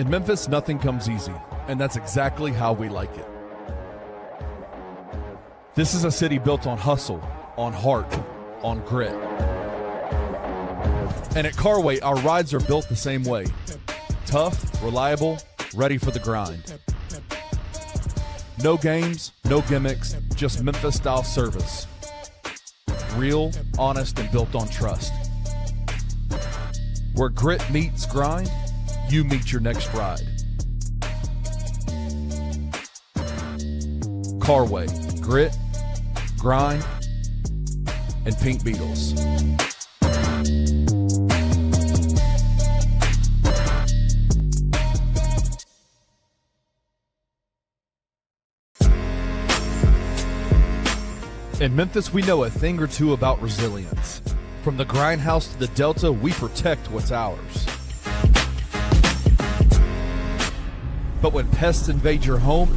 In Memphis, nothing comes easy, and that's exactly how we like it. This is a city built on hustle, on heart, on grit. And at Carway, our rides are built the same way. Tough, reliable, ready for the grind. No games, no gimmicks, just Memphis-style service. Real, honest, and built on trust. Where grit meets grind, you meet your next ride. Carway, grit, grind, and Pink Beetles. In Memphis, we know a thing or two about resilience. From the grindhouse to the Delta, we protect what's ours. But when pests invade your home,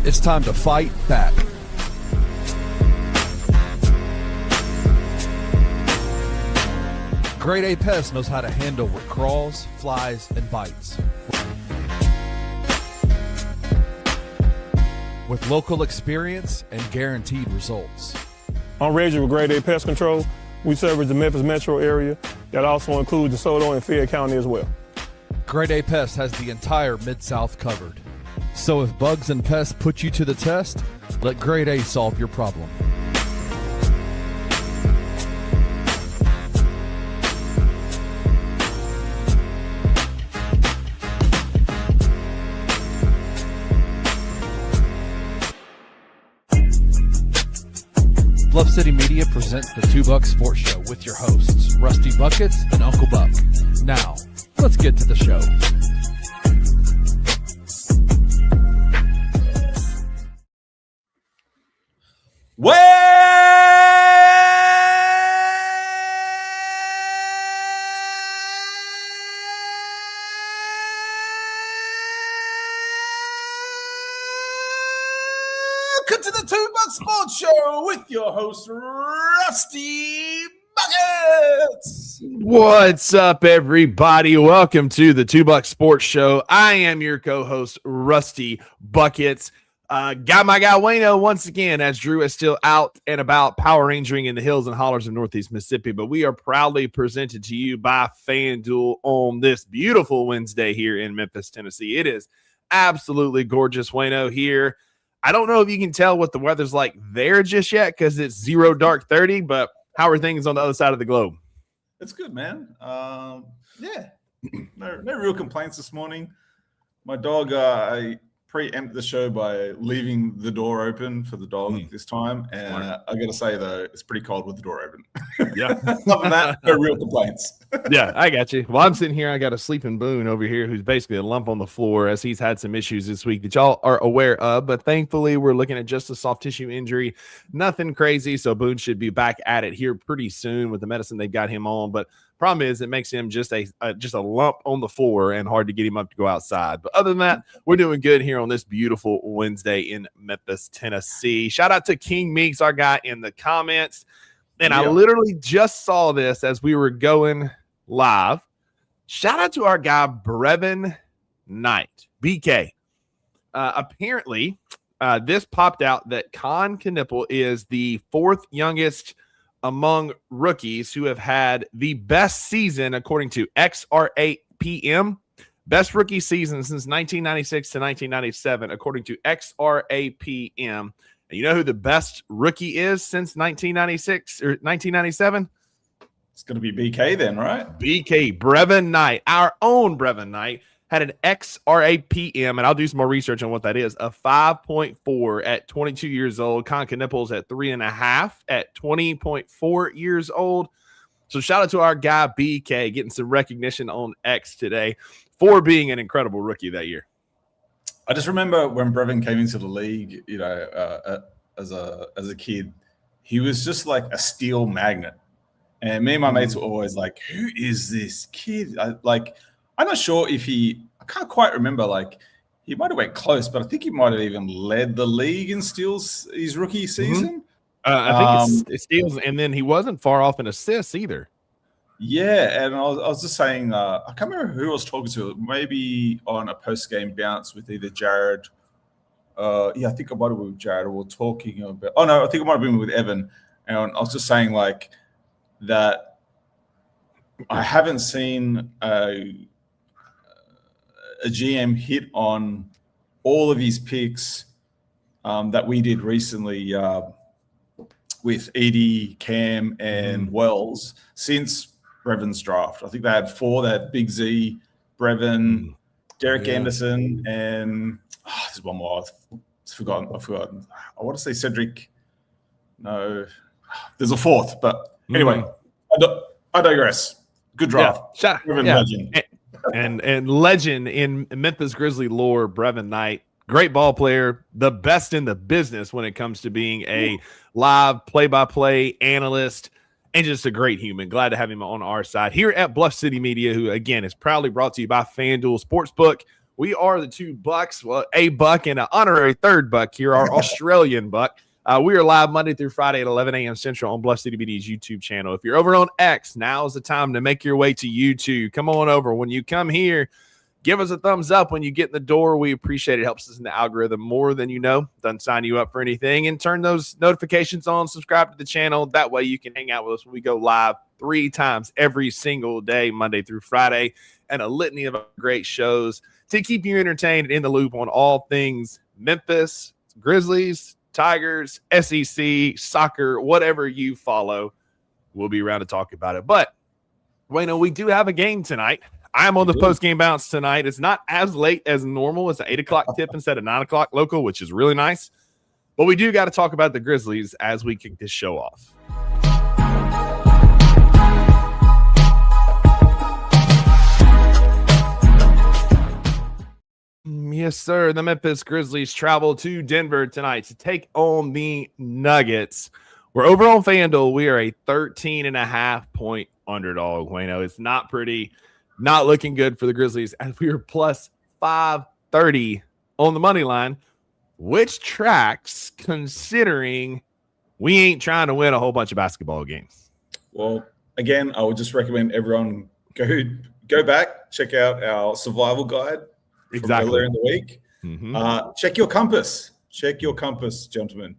it's time to fight back. Grade A Pest knows how to handle what crawls, flies, and bites. With local experience and guaranteed results. I'm Reggie with Grade A Pest Control. We service the Memphis metro area. That also includes DeSoto and Fayette County as well. Grade A Pest has the entire Mid-South covered. So if bugs and pests put you to the test, let Grade A solve your problem. Bluff City Media presents the Two Buck Sports Show with your hosts, Rusty Buckets and Uncle Buck. Now, let's get to the show. Welcome to the Two Buck Sports Show with your host, Rusty Buckets. What's up, everybody? Welcome to the Two Buck Sports Show. I am your co-host, Rusty Buckets. Got my guy Wayno once again, as Drew is still out and about power rangering in the hills and hollers of Northeast Mississippi. But we are proudly presented to you by FanDuel on this beautiful Wednesday here in Memphis, Tennessee. It is absolutely gorgeous, Wayno, here. I don't know if you can tell what the weather's like there just yet because it's 0 dark 30, but how are things on the other side of the globe? It's good, man. Yeah, no real complaints this morning. My dog, I preempted the show by leaving the door open for the dog this time. And I got to say, though, it's pretty cold with the door open. Yeah. Other than that, no real complaints. Yeah, I got you. Well, I'm sitting here. I got a sleeping Boone over here who's basically a lump on the floor as he's had some issues this week that y'all are aware of. But thankfully, we're looking at just a soft tissue injury. Nothing crazy. So Boone should be back at it here pretty soon with the medicine they've got him on. But problem is, it makes him just a lump on the floor and hard to get him up to go outside. But other than that, we're doing good here on this beautiful Wednesday in Memphis, Tennessee. Shout out to King Meeks, our guy in the comments. And I literally just saw this as we were going live. Shout out to our guy, Brevin Knight, BK. Apparently, this popped out that Con Knipple is the fourth youngest among rookies who have had the best season, according to XRAPM, best rookie season since 1996 to 1997, according to XRAPM. And you know who the best rookie is since 1996 or 1997? It's going to be BK then, right? BK, Brevin Knight, our own Brevin Knight, had an XRAPM, and I'll do some more research on what that is, a 5.4 at 22 years old. Conca Nipples at 3.5 at 20.4 years old. So shout out to our guy BK getting some recognition on X today for being an incredible rookie that year. I just remember when Brevin came into the league, you know, as a kid, he was just like a steel magnet. And me and my mates were always like, who is this kid? I'm not sure if I can't quite remember, like he might have went close, but I think he might have even led the league in steals his rookie season. I think it's steals, and then he wasn't far off in assists either. Yeah, and I was just saying, I can't remember who I was talking to. Maybe on a post-game bounce with either Jared. Yeah, I think I might have been with Jared. Or we're talking about. Oh no, I think I might have been with Evan. And I was just saying like that. I haven't seen a GM hit on all of his picks that we did recently with Edie, Cam, and Wells since Brevon's draft. I think they had 4. They had Big Z, Brevon, Derek Anderson, and there's one more. I've forgotten. I want to say Cedric. No, there's a 4th, but anyway, I digress. Good draft. Brevon legend. And legend in Memphis Grizzly lore, Brevon Knight. Great ball player, the best in the business when it comes to being a live play-by-play analyst, and just a great human. Glad to have him on our side here at Bluff City Media, who, again, is proudly brought to you by FanDuel Sportsbook. We are the 2 bucks, well, a buck and an honorary 3rd buck here, our Australian buck. We are live Monday through Friday at 11 a.m. Central on Bluff City Media's YouTube channel. If you're over on X, now is the time to make your way to YouTube. Come on over. When you come here, give us a thumbs up when you get in the door. We appreciate it. It helps us in the algorithm more than you know. Doesn't sign you up for anything. And turn those notifications on. Subscribe to the channel. That way you can hang out with us when we go live 3 times every single day, Monday through Friday, and a litany of great shows to keep you entertained and in the loop on all things Memphis, Grizzlies, Tigers, SEC, soccer, whatever you follow. We'll be around to talk about it. But, Wayno, we do have a game tonight. I'm on the post-game bounce tonight. It's not as late as normal. It's an 8 o'clock tip instead of 9 o'clock local, which is really nice. But we do got to talk about the Grizzlies as we kick this show off. Yes, sir. The Memphis Grizzlies travel to Denver tonight to take on the Nuggets. We're over on FanDuel. We are a 13.5-point underdog, Wayno. It's not pretty. Not looking good for the Grizzlies as we are plus 530 on the money line, which tracks considering we ain't trying to win a whole bunch of basketball games. Well, again, I would just recommend everyone go back, check out our survival guide from earlier in the week. Check your compass. Check your compass, gentlemen.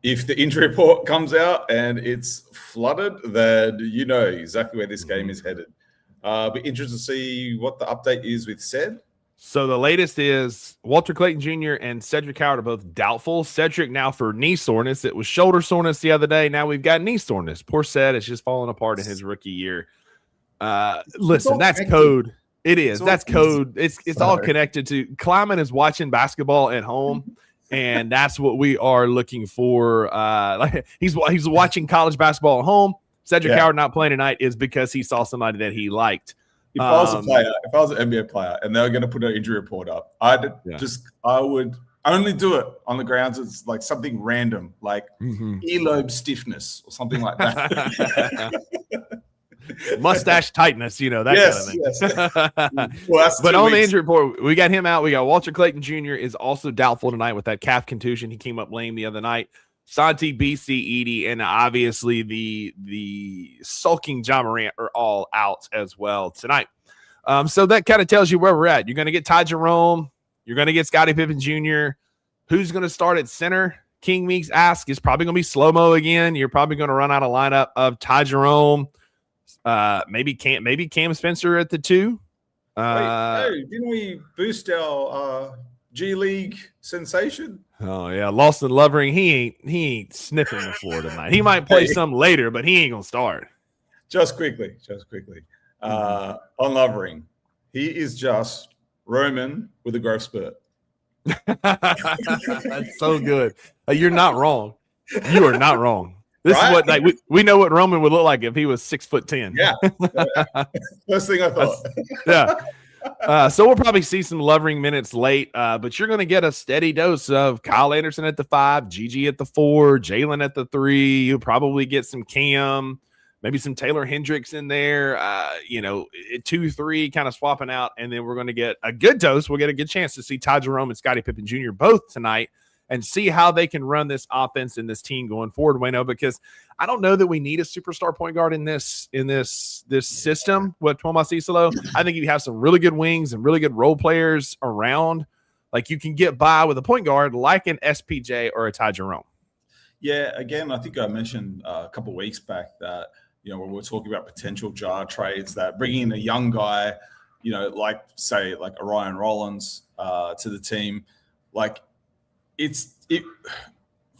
If the injury report comes out and it's flooded, then you know exactly where this game is headed. Be interested to see what the update is with Ced. So the latest is Walter Clayton Jr. and Cedric Howard are both doubtful. Cedric now for knee soreness. It was shoulder soreness the other day. Now we've got knee soreness. Poor Ced. It's just falling apart in his rookie year. Listen, that's code. It is. That's code. It's all connected to Kleiman is watching basketball at home. And that's what we are looking for. He's watching college basketball at home. Cedric Howard not playing tonight is because he saw somebody that he liked. If I was a player, if I was an NBA player, and they were going to put an injury report up, I would only do it on the grounds it's like something random, like earlobe stiffness or something like that. Mustache tightness, that kind of thing. Yes. Well, but on the injury report, we got him out. We got Walter Clayton Jr. is also doubtful tonight with that calf contusion. He came up lame the other night. Santi, BC, Edie, and obviously the sulking John Morant are all out as well tonight. So that kind of tells you where we're at. You're going to get Ty Jerome. You're going to get Scottie Pippen Jr. Who's going to start at center? King Meeks asks. It's probably going to be slow-mo again. You're probably going to run out of lineup of Ty Jerome. Maybe Cam Spencer at the 2. Hey, didn't we boost our G League sensation? Oh yeah, Lawson Lovering. He ain't sniffing the floor tonight. He might play some later, but he ain't gonna start. Just quickly. On Lovering, he is just Roman with a growth spurt. That's so good. You're not wrong. You are not wrong. This right? is what we know what Roman would look like if he was 6'10". Yeah. First thing I thought. So we'll probably see some Lovering minutes late, but you're going to get a steady dose of Kyle Anderson at the 5, Gigi at the 4, Jalen at the 3. You'll probably get some Cam, maybe some Taylor Hendricks in there, 2-3 kind of swapping out. And then we're going to get a good dose. We'll get a good chance to see Ty Jerome and Scottie Pippen Jr. both tonight and see how they can run this offense and this team going forward, Wayno, because I don't know that we need a superstar point guard in this system with Tomas Isolo. I think you have some really good wings and really good role players around. Like, you can get by with a point guard like an SPJ or a Ty Jerome. Yeah, again, I think I mentioned a couple of weeks back that, when we're talking about potential jar trades, that bringing in a young guy, like Orion Rollins to the team, like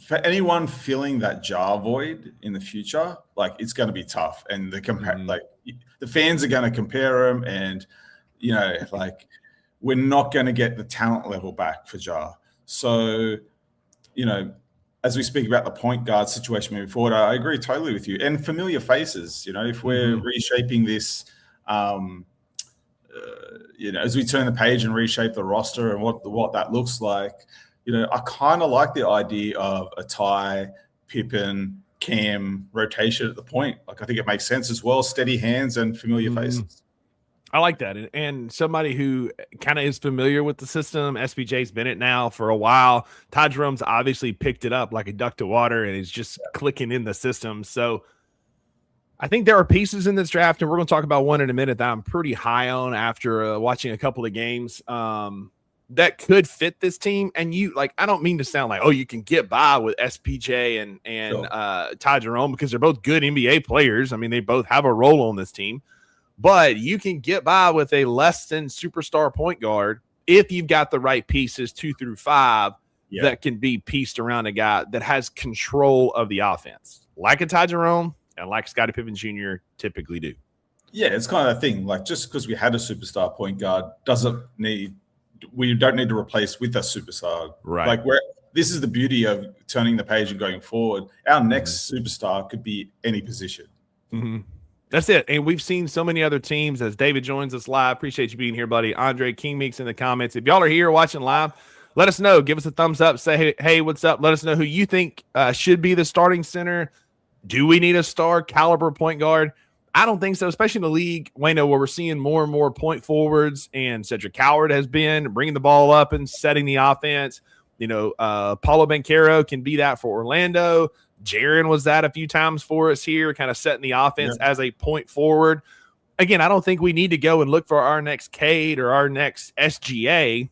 for anyone filling that jar void in the future, like, it's going to be tough, and the fans are going to compare him, and we're not going to get the talent level back for Jar. So, as we speak about the point guard situation moving forward, I agree totally with you. And familiar faces, if we're reshaping this, as we turn the page and reshape the roster and what that looks like, I kind of like the idea of a Ty, Pippen, Cam rotation at the point. Like, I think it makes sense as well. Steady hands and familiar faces. I like that. And somebody who kind of is familiar with the system, SPJ's been it now for a while. Ty Jerome's obviously picked it up like a duck to water and is just clicking in the system. So I think there are pieces in this draft, and we're going to talk about one in a minute that I'm pretty high on after watching a couple of games that could fit this team. And I don't mean to sound like, you can get by with SPJ and Ty Jerome, because they're both good NBA players. I mean, they both have a role on this team. But you can get by with a less than superstar point guard if you've got the right pieces 2 through 5 that can be pieced around a guy that has control of the offense, like a Ty Jerome and like Scottie Pippen Jr. typically do. Yeah, it's kind of a thing. Like, just because we had a superstar point guard we don't need to replace with a superstar. Right. Like, this is the beauty of turning the page and going forward. Our next superstar could be any position. Mm-hmm. That's it. And we've seen so many other teams. As David joins us live, appreciate you being here, buddy. Andre King Meeks in the comments. If y'all are here watching live, let us know. Give us a thumbs up. Say, hey, what's up? Let us know who you think should be the starting center. Do we need a star caliber point guard? I don't think so, especially in the league, Wayno, where we're seeing more and more point forwards, and Cedric Howard has been bringing the ball up and setting the offense. Paulo Banchero can be that for Orlando. Jaren was that a few times for us here, kind of setting the offense as a point forward. Again, I don't think we need to go and look for our next Cade or our next SGA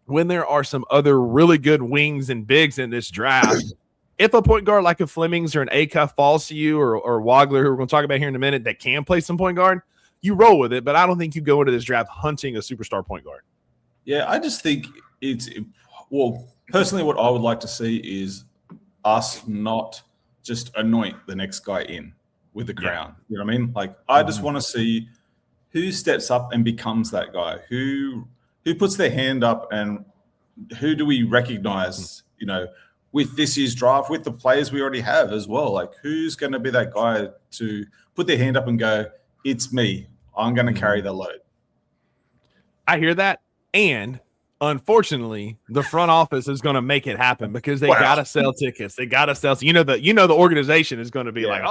when there are some other really good wings and bigs in this draft. If a point guard like a Flemings or an Acuff falls to you, or Wagler, who we're going to talk about here in a minute, that can play some point guard, you roll with it. But I don't think you go into this draft hunting a superstar point guard. Yeah, I just think personally, what I would like to see is us not just anoint the next guy in with the crown. You know what I mean? Like, I just want to see who steps up and becomes that guy, who puts their hand up, and who do we recognize, with this year's draft, with the players we already have as well. Like, who's going to be that guy to put their hand up and go, it's me. I'm going to carry the load. I hear that. And unfortunately, the front office is going to make it happen, because they got to sell tickets. They got to sell. So, the organization is going to be like,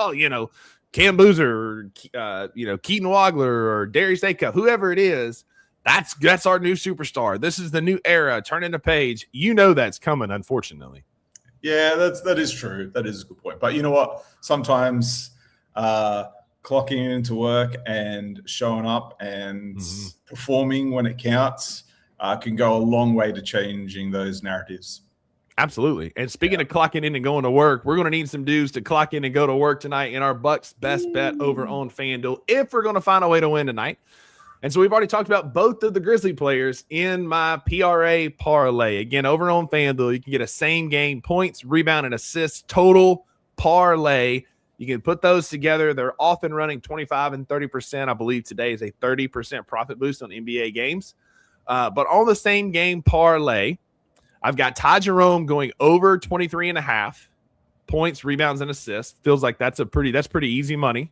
Cam Boozer, or, Keaton Wagler, or Darius Acuff, whoever it is. That's our new superstar. This is the new era. Turning the page. That's coming, unfortunately. Yeah, that is true. That is a good point. But you know what? Sometimes clocking into work and showing up and performing when it counts can go a long way to changing those narratives. Absolutely. And speaking of clocking in and going to work, we're going to need some dudes to clock in and go to work tonight in our Bucks best bet over on FanDuel, if we're going to find a way to win tonight. And so we've already talked about both of the Grizzly players in my PRA parlay. Again, over on FanDuel, you can get a same game points, rebound, and assists total parlay. You can put those together. They're often running 25 and 30%. I believe today is a 30% profit boost on NBA games. But on the same game parlay, I've got Ty Jerome going over 23.5 points, rebounds, and assists. Feels like that's pretty easy money.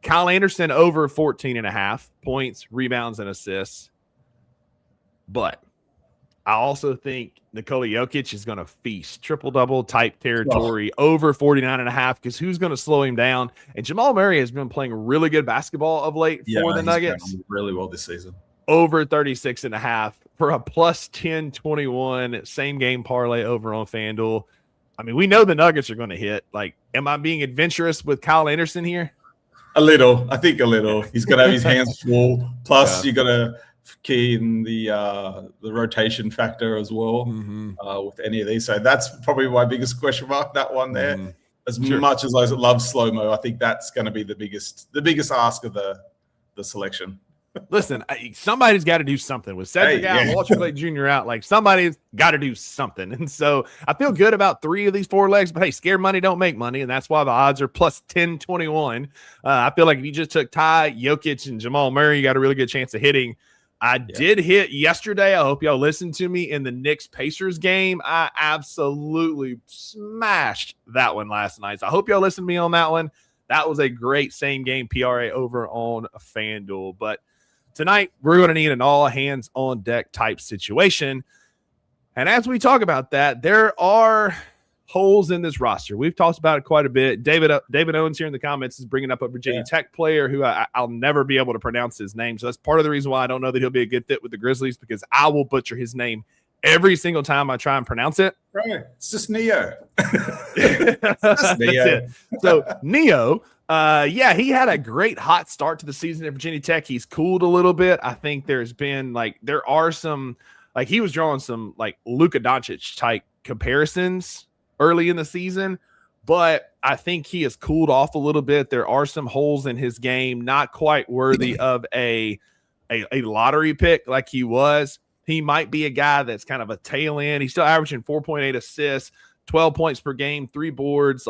Kyle Anderson over 14.5 points, rebounds, and assists. But I also think Nikola Jokic is going to feast triple-double type territory over 49.5, because who's going to slow him down? And Jamal Murray has been playing really good basketball of late for the Nuggets. He's playing really well this season. over 36.5 for a plus 1021 same game parlay over on FanDuel. I mean, we know the Nuggets are going to hit. Like, am I being adventurous with Kyle Anderson here? A little. I think a little. He's going to have his hands full. Plus, you got to key in the rotation factor as well with any of these. So that's probably my biggest question mark, that one there. As much as I love slow-mo, I think that's going to be the biggest ask of the selection. Listen, somebody's got to do something with Cedric out, Walter Blake Jr. out. Like, somebody's got to do something. And so I feel good about 3 of these 4 legs, but hey, scared money don't make money. And that's why the odds are plus 1021. I feel like if you just took Ty, Jokic, and Jamal Murray, you got a really good chance of hitting. I did hit yesterday. I hope y'all listened to me in the Knicks-Pacers game. I absolutely smashed that one last night. So I hope y'all listened to me on that one. That was a great same game PRA over on FanDuel. But tonight, we're going to need an all-hands-on-deck type situation. And as we talk about that, there are holes in this roster. We've talked about it quite a bit. David Owens here in the comments is bringing up a Virginia Tech player who I'll never be able to pronounce his name. So that's part of the reason why I don't know that he'll be a good fit with the Grizzlies, because I will butcher his name every single time I try and pronounce it. Right. It's just Neo. That's it. So Neo, he had a great hot start to the season at Virginia Tech. He's cooled a little bit. I think there are some, like, he was drawing some like Luka Doncic type comparisons early in the season, but I think he has cooled off a little bit. There are some holes in his game, not quite worthy of a lottery pick like he was. He might be a guy that's kind of a tail end. He's still averaging 4.8 assists, 12 points per game, 3 boards.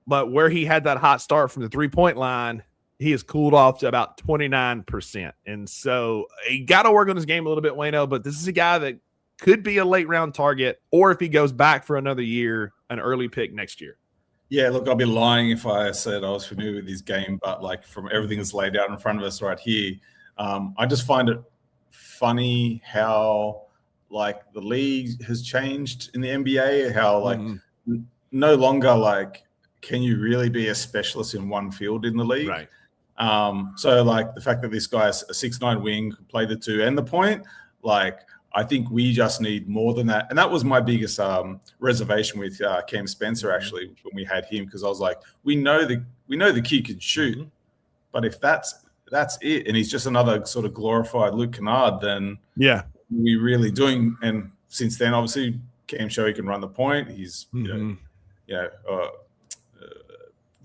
But where he had that hot start from the 3-point line, he has cooled off to about 29%. And so he got to work on his game a little bit, Wayno, but this is a guy that could be a late round target, or if he goes back for another year, an early pick next year. Yeah, look, I'll be lying if I said I was familiar with his game, but like from everything that's laid out in front of us right here, I just find it funny how like the league has changed in the NBA, how like no longer like can you really be a specialist in one field in the league? Right. So like the fact that this guy's a 6'9" wing, can play the 2 and the point, like I think we just need more than that. And that was my biggest reservation with Cam Spencer actually when we had him, because I was like, we know the kid can shoot, but if that's it, and he's just another sort of glorified Luke Kennard, then we really doing. And since then, obviously, Cam showed he can run the point. He's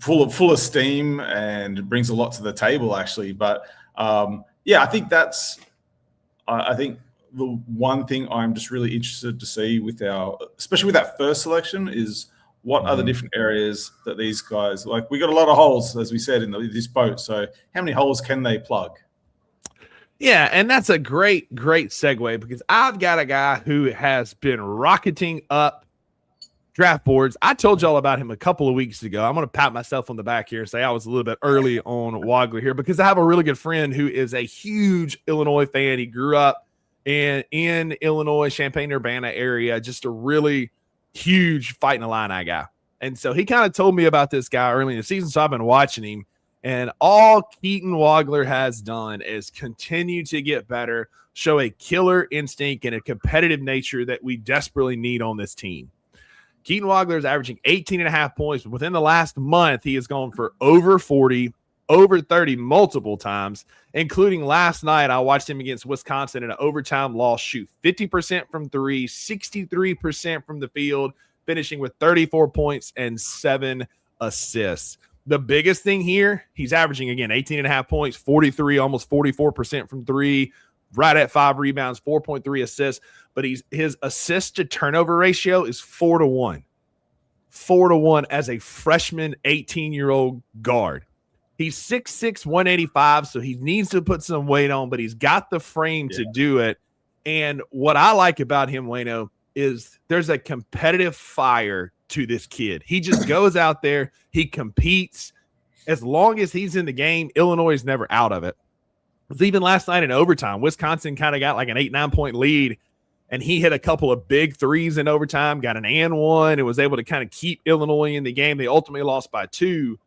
full of steam and brings a lot to the table actually. But I think I think the one thing I'm just really interested to see with especially with that first selection, is what are the different areas that these guys, like, we got a lot of holes, as we said, in this boat. So how many holes can they plug? Yeah, and that's a great segue, because I've got a guy who has been rocketing up draft boards. I told y'all about him a couple of weeks ago. I'm going to pat myself on the back here and say I was a little bit early on Wagler here, because I have a really good friend who is a huge Illinois fan. He grew up in Illinois, Champaign-Urbana area, just a really huge Fighting Illini guy. And so he kind of told me about this guy early in the season, so I've been watching him. And all Keaton Wagler has done is continue to get better, show a killer instinct and a competitive nature that we desperately need on this team. Keaton Wagler is averaging 18.5 points. But within the last month, he has gone for over 40, over 30 multiple times, including last night. I watched him against Wisconsin in an overtime loss, shoot 50% from 3, 63% from the field, finishing with 34 points and 7 assists. The biggest thing here, he's averaging, again, 18.5 points, 43, almost 44% from 3, right at 5 rebounds, 4.3 assists. But his assist to turnover ratio is 4-1. 4-1 as a freshman 18-year-old guard. He's 6'6", 185, so he needs to put some weight on, but he's got the frame to do it. And what I like about him, Wayno, is there's a competitive fire to this kid. He just goes out there, he competes. As long as he's in the game, Illinois is never out of it. It was even last night in overtime. Wisconsin kind of got like an 8-9 point lead, and he hit a couple of big threes in overtime, got an and one, and was able to kind of keep Illinois in the game. They ultimately lost by 2.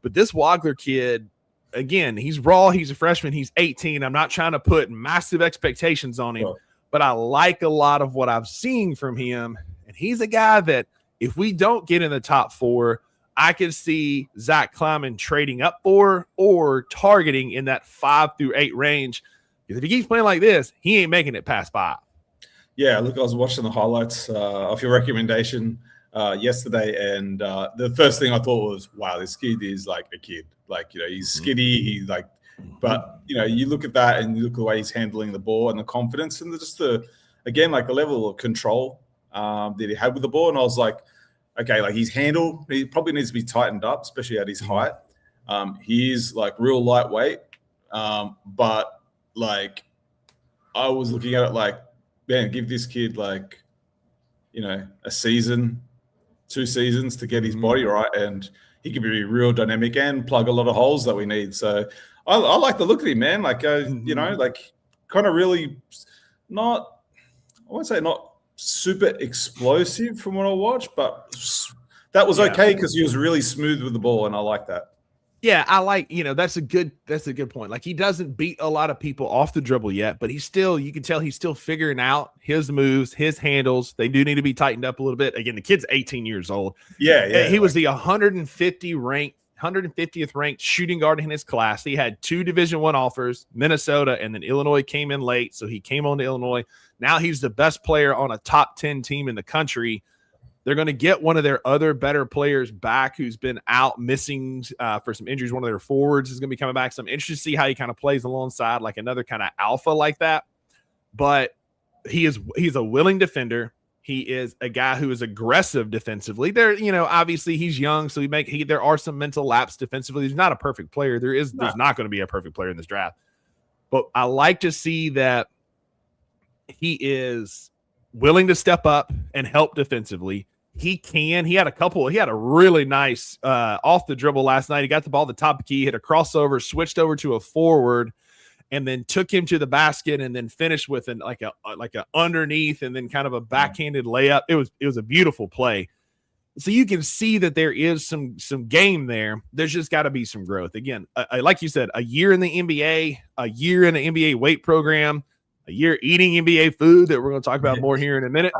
But this Wagler kid, again, he's raw. He's a freshman. He's 18. I'm not trying to put massive expectations on him, but I like a lot of what I've seen from him. And he's a guy that if we don't get in the top 4, I could see Zach Kleiman trading up for or targeting in that 5 through 8 range. Because if he keeps playing like this, he ain't making it past 5. Yeah, look, I was watching the highlights of your recommendation yesterday, and the first thing I thought was, wow, this kid is like a kid. Like, he's skinny. He's like, but, you look at that and you look at the way he's handling the ball and the confidence and just the level of control that he had with the ball. And I was like, okay, like his handle, he probably needs to be tightened up, especially at his height. He is like real lightweight. But like, I was looking at it like, man, give this kid like, a season, 2 seasons to get his body right, and he could be real dynamic and plug a lot of holes that we need. So I like the look at him, man. Like, like kind of really not, I won't say not super explosive from what I watched, but that was okay because he was really smooth with the ball, and I like that. Yeah, I like, that's a good point. Like, he doesn't beat a lot of people off the dribble yet, but you can tell he's still figuring out his moves, his handles. They do need to be tightened up a little bit. Again, the kid's 18 years old. Yeah. He was the 150th ranked shooting guard in his class. He had 2 Division I offers, Minnesota, and then Illinois came in late, so he came on to Illinois. Now he's the best player on a top 10 team in the country. They're going to get one of their other better players back who's been out missing for some injuries. One of their forwards is going to be coming back. So I'm interested to see how he kind of plays alongside like another kind of alpha like that. But he's a willing defender. He is a guy who is aggressive defensively. There, obviously he's young, so there are some mental lapses defensively. He's not a perfect player. There's not going to be a perfect player in this draft. But I like to see that he is willing to step up and help defensively. He had a really nice off the dribble last night. He got the ball at the top of the key, hit a crossover, switched over to a forward, and then took him to the basket and then finished with like a underneath and then kind of a backhanded layup. It was a beautiful play. So you can see that there is some game there. There's just got to be some growth. Again, like you said, a year in the NBA, a year in the NBA weight program, a year eating NBA food that we're going to talk about more here in a minute.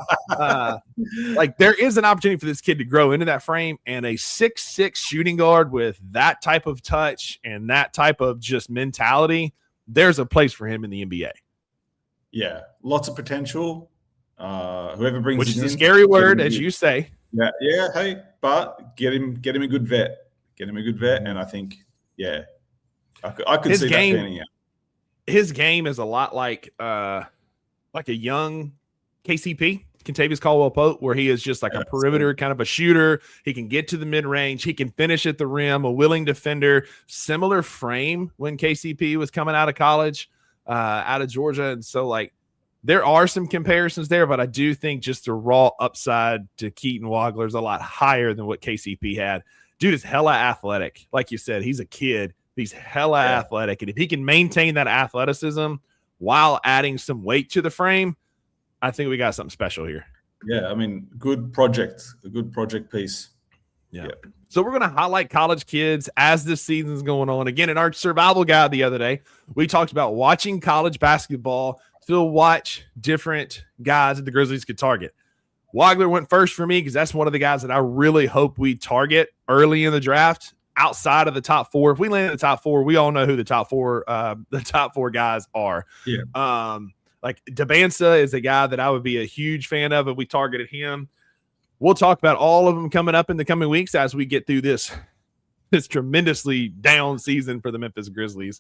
Like, there is an opportunity for this kid to grow into that frame, and a 6'6" shooting guard with that type of touch and that type of just mentality, there's a place for him in the NBA. Yeah, lots of potential. Whoever brings, which is a scary word, as you say. Yeah. Hey, but get him a good vet. And I think, I could see that panning out. His game is a lot like a young KCP, Kentavious Caldwell-Pope, where he is just like a perimeter kind of a shooter. He can get to the mid-range. He can finish at the rim, a willing defender, similar frame when KCP was coming out of college, out of Georgia. And so, like, there are some comparisons there, but I do think just the raw upside to Keaton Wagler is a lot higher than what KCP had. Dude is hella athletic. Like you said, he's a kid. He's hella athletic. And if he can maintain that athleticism while adding some weight to the frame, I think we got something special here. Yeah, I mean, a good project piece. Yeah. So we're going to highlight college kids as this season's going on. Again, in our survival guide the other day, we talked about watching college basketball to watch different guys that the Grizzlies could target. Wagler went first for me because that's one of the guys that I really hope we target early in the draft. Outside of the top 4, if we land in the top 4, we all know who the top four guys are. Yeah. Like Dabansa is a guy that I would be a huge fan of if we targeted him. We'll talk about all of them coming up in the coming weeks as we get through this tremendously down season for the Memphis Grizzlies.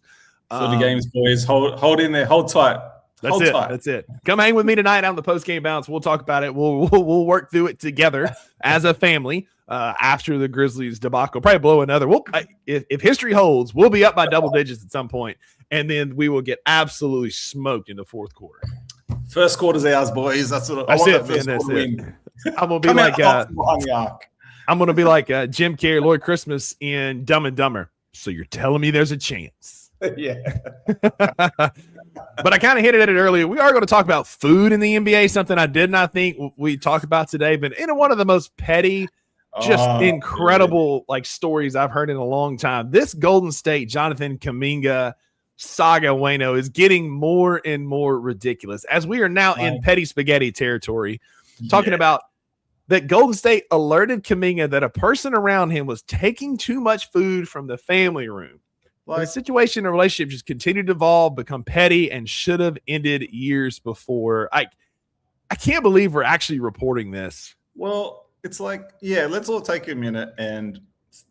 So the games, boys, hold in there, hold tight. That's it. Come hang with me tonight on the post-game bounce. We'll talk about it. We'll work through it together as a family. After the Grizzlies debacle, probably blow another. If history holds, we'll be up by double digits at some point, and then we will get absolutely smoked in the fourth quarter. First quarter's ours, boys. That's what I want. That's it. I'm gonna be like I'm gonna be like Jim Carrey, Lloyd Christmas in Dumb and Dumber. So you're telling me there's a chance? Yeah. But I kind of hinted at it earlier. We are going to talk about food in the NBA, something I did not think we talk about today, but in one of the most petty just incredible like stories I've heard in a long time. This Golden State Jonathan Kuminga saga, Wayno, is getting more and more ridiculous as we are now in petty spaghetti territory, talking about that Golden State alerted Kuminga that a person around him was taking too much food from the family room. The situation and relationship just continued to evolve, become petty, and should have ended years before. I can't believe we're actually reporting this. Well, it's like, let's all take a minute and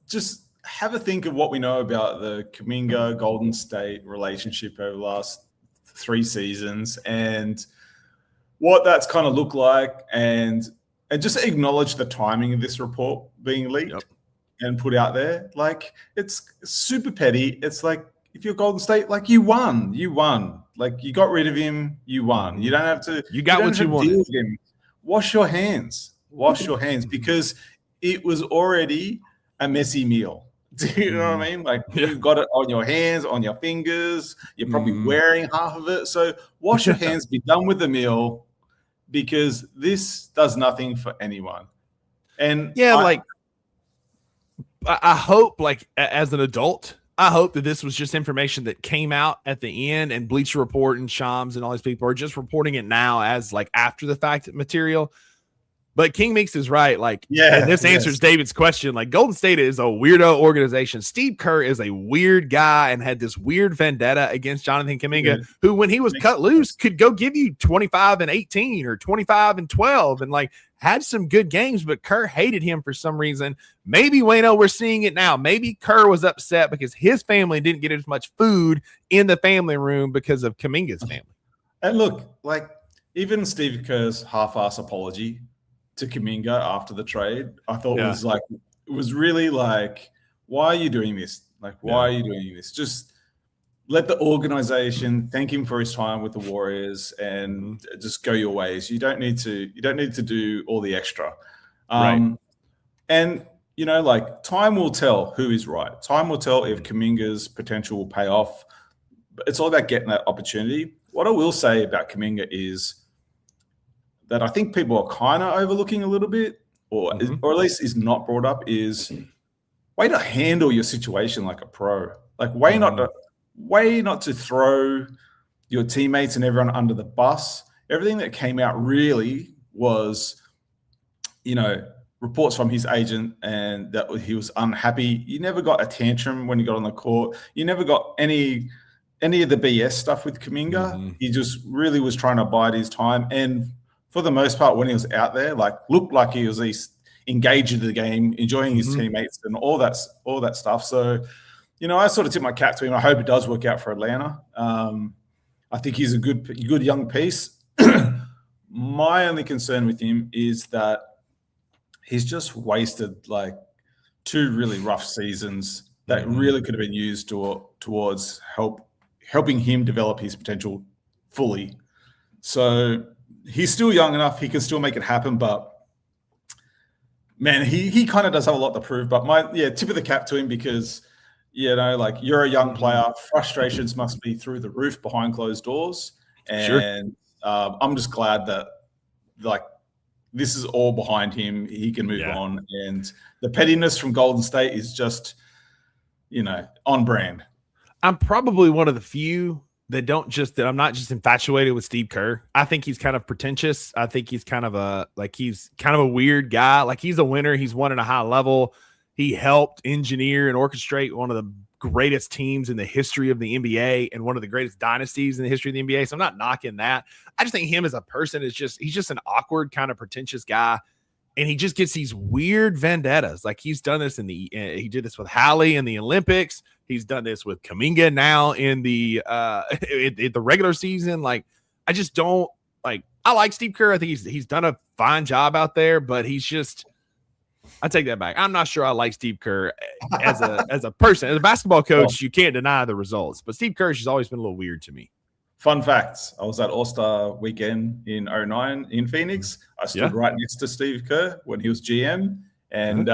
just have a think of what we know about the Kuminga Golden State relationship over the last 3 seasons and what that's kind of looked like, and just acknowledge the timing of this report being leaked and put out there. Like, it's super petty. It's like, if you're Golden State, like, you won. Like, you got rid of him, you won. You don't have to. You got what you wanted. Wash your hands. Because it was already a messy meal. Do you know what I mean? Like, you've got it on your hands, on your fingers. You're probably wearing half of it. So wash your hands, be done with the meal, because this does nothing for anyone. And I hope, like, as an adult, I hope that this was just information that came out at the end, and Bleacher Report and Shams and all these people are just reporting it now as like after the fact material. But King Meeks is right. Like, and this answers David's question. Like, Golden State is a weirdo organization. Steve Kerr is a weird guy and had this weird vendetta against Jonathan Kuminga, who, when he was cut loose, could go give you 25 and 18 or 25 and 12 and like had some good games, but Kerr hated him for some reason. Maybe, Wayno, we're seeing it now. Maybe Kerr was upset because his family didn't get as much food in the family room because of Kuminga's family. And look, like, even Steve Kerr's half-ass apology to Kuminga after the trade, I thought it was really like, why are you doing this? Like, why are you doing this? Just let the organization thank him for his time with the Warriors and just go your ways. You don't need to do all the extra. And you know, like, time will tell who is right. Time will tell if Kuminga's potential will pay off. But it's all about getting that opportunity. What I will say about Kuminga is that I think people are kind of overlooking a little bit, or at least is not brought up, is way to handle your situation like a pro. Like, way not to throw your teammates and everyone under the bus. Everything that came out really was, you know, reports from his agent and that he was unhappy. You never got a tantrum when he got on the court. You never got any of the BS stuff with Kuminga. He just really was trying to bide his time. And for the most part, when he was out there, like, looked like he was engaged in the game, enjoying his teammates and all that stuff. So, you know, I sort of tip my cap to him. I hope it does work out for Atlanta. I think he's a good young piece. My only concern with him is that he's just wasted like 2 really rough seasons that really could have been used towards helping him develop his potential fully. So he's still young enough; he can still make it happen. But man, he kind of does have a lot to prove. But tip of the cap to him, because, you know, like, you're a young player. Frustrations must be through the roof behind closed doors. And I'm just glad that, like, this is all behind him. He can move on. And the pettiness from Golden State is just, you know, on brand. I'm probably one of the few that I'm not just infatuated with Steve Kerr. I think he's kind of pretentious. I think he's kind of a weird guy. Like, he's a winner. He's won at a high level. He helped engineer and orchestrate one of the greatest teams in the history of the NBA and one of the greatest dynasties in the history of the NBA. So I'm not knocking that. I just think him as a person he's just an awkward, kind of pretentious guy. And he just gets these weird vendettas. Like, he's done this he did this with Hallie in the Olympics. He's done this with Kuminga now in the regular season. Like, I just don't like. I like Steve Kerr. I think he's done a fine job out there, but he's just. I take that back. I'm not sure I like Steve Kerr as a person. As a basketball coach, you can't deny the results. But Steve Kerr has always been a little weird to me. Fun facts. I was at All-Star weekend in 2009 in Phoenix. I stood right next to Steve Kerr when he was GM and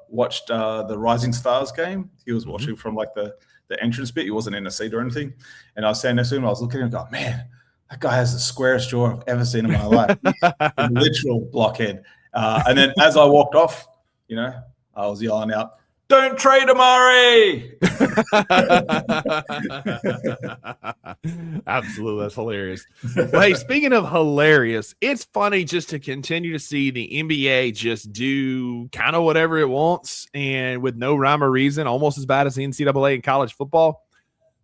watched the Rising Stars game. He was watching from like the entrance bit. He wasn't in a seat or anything. And I was standing next to him. I was looking at him and going, man, that guy has the squarest jaw I've ever seen in my life. Literal blockhead. And then as I walked off, you know, I was yelling out, "Don't trade Amari!" Absolutely, that's hilarious. Well, hey, speaking of hilarious, it's funny just to continue to see the NBA just do kind of whatever it wants and with no rhyme or reason, almost as bad as the NCAA in college football.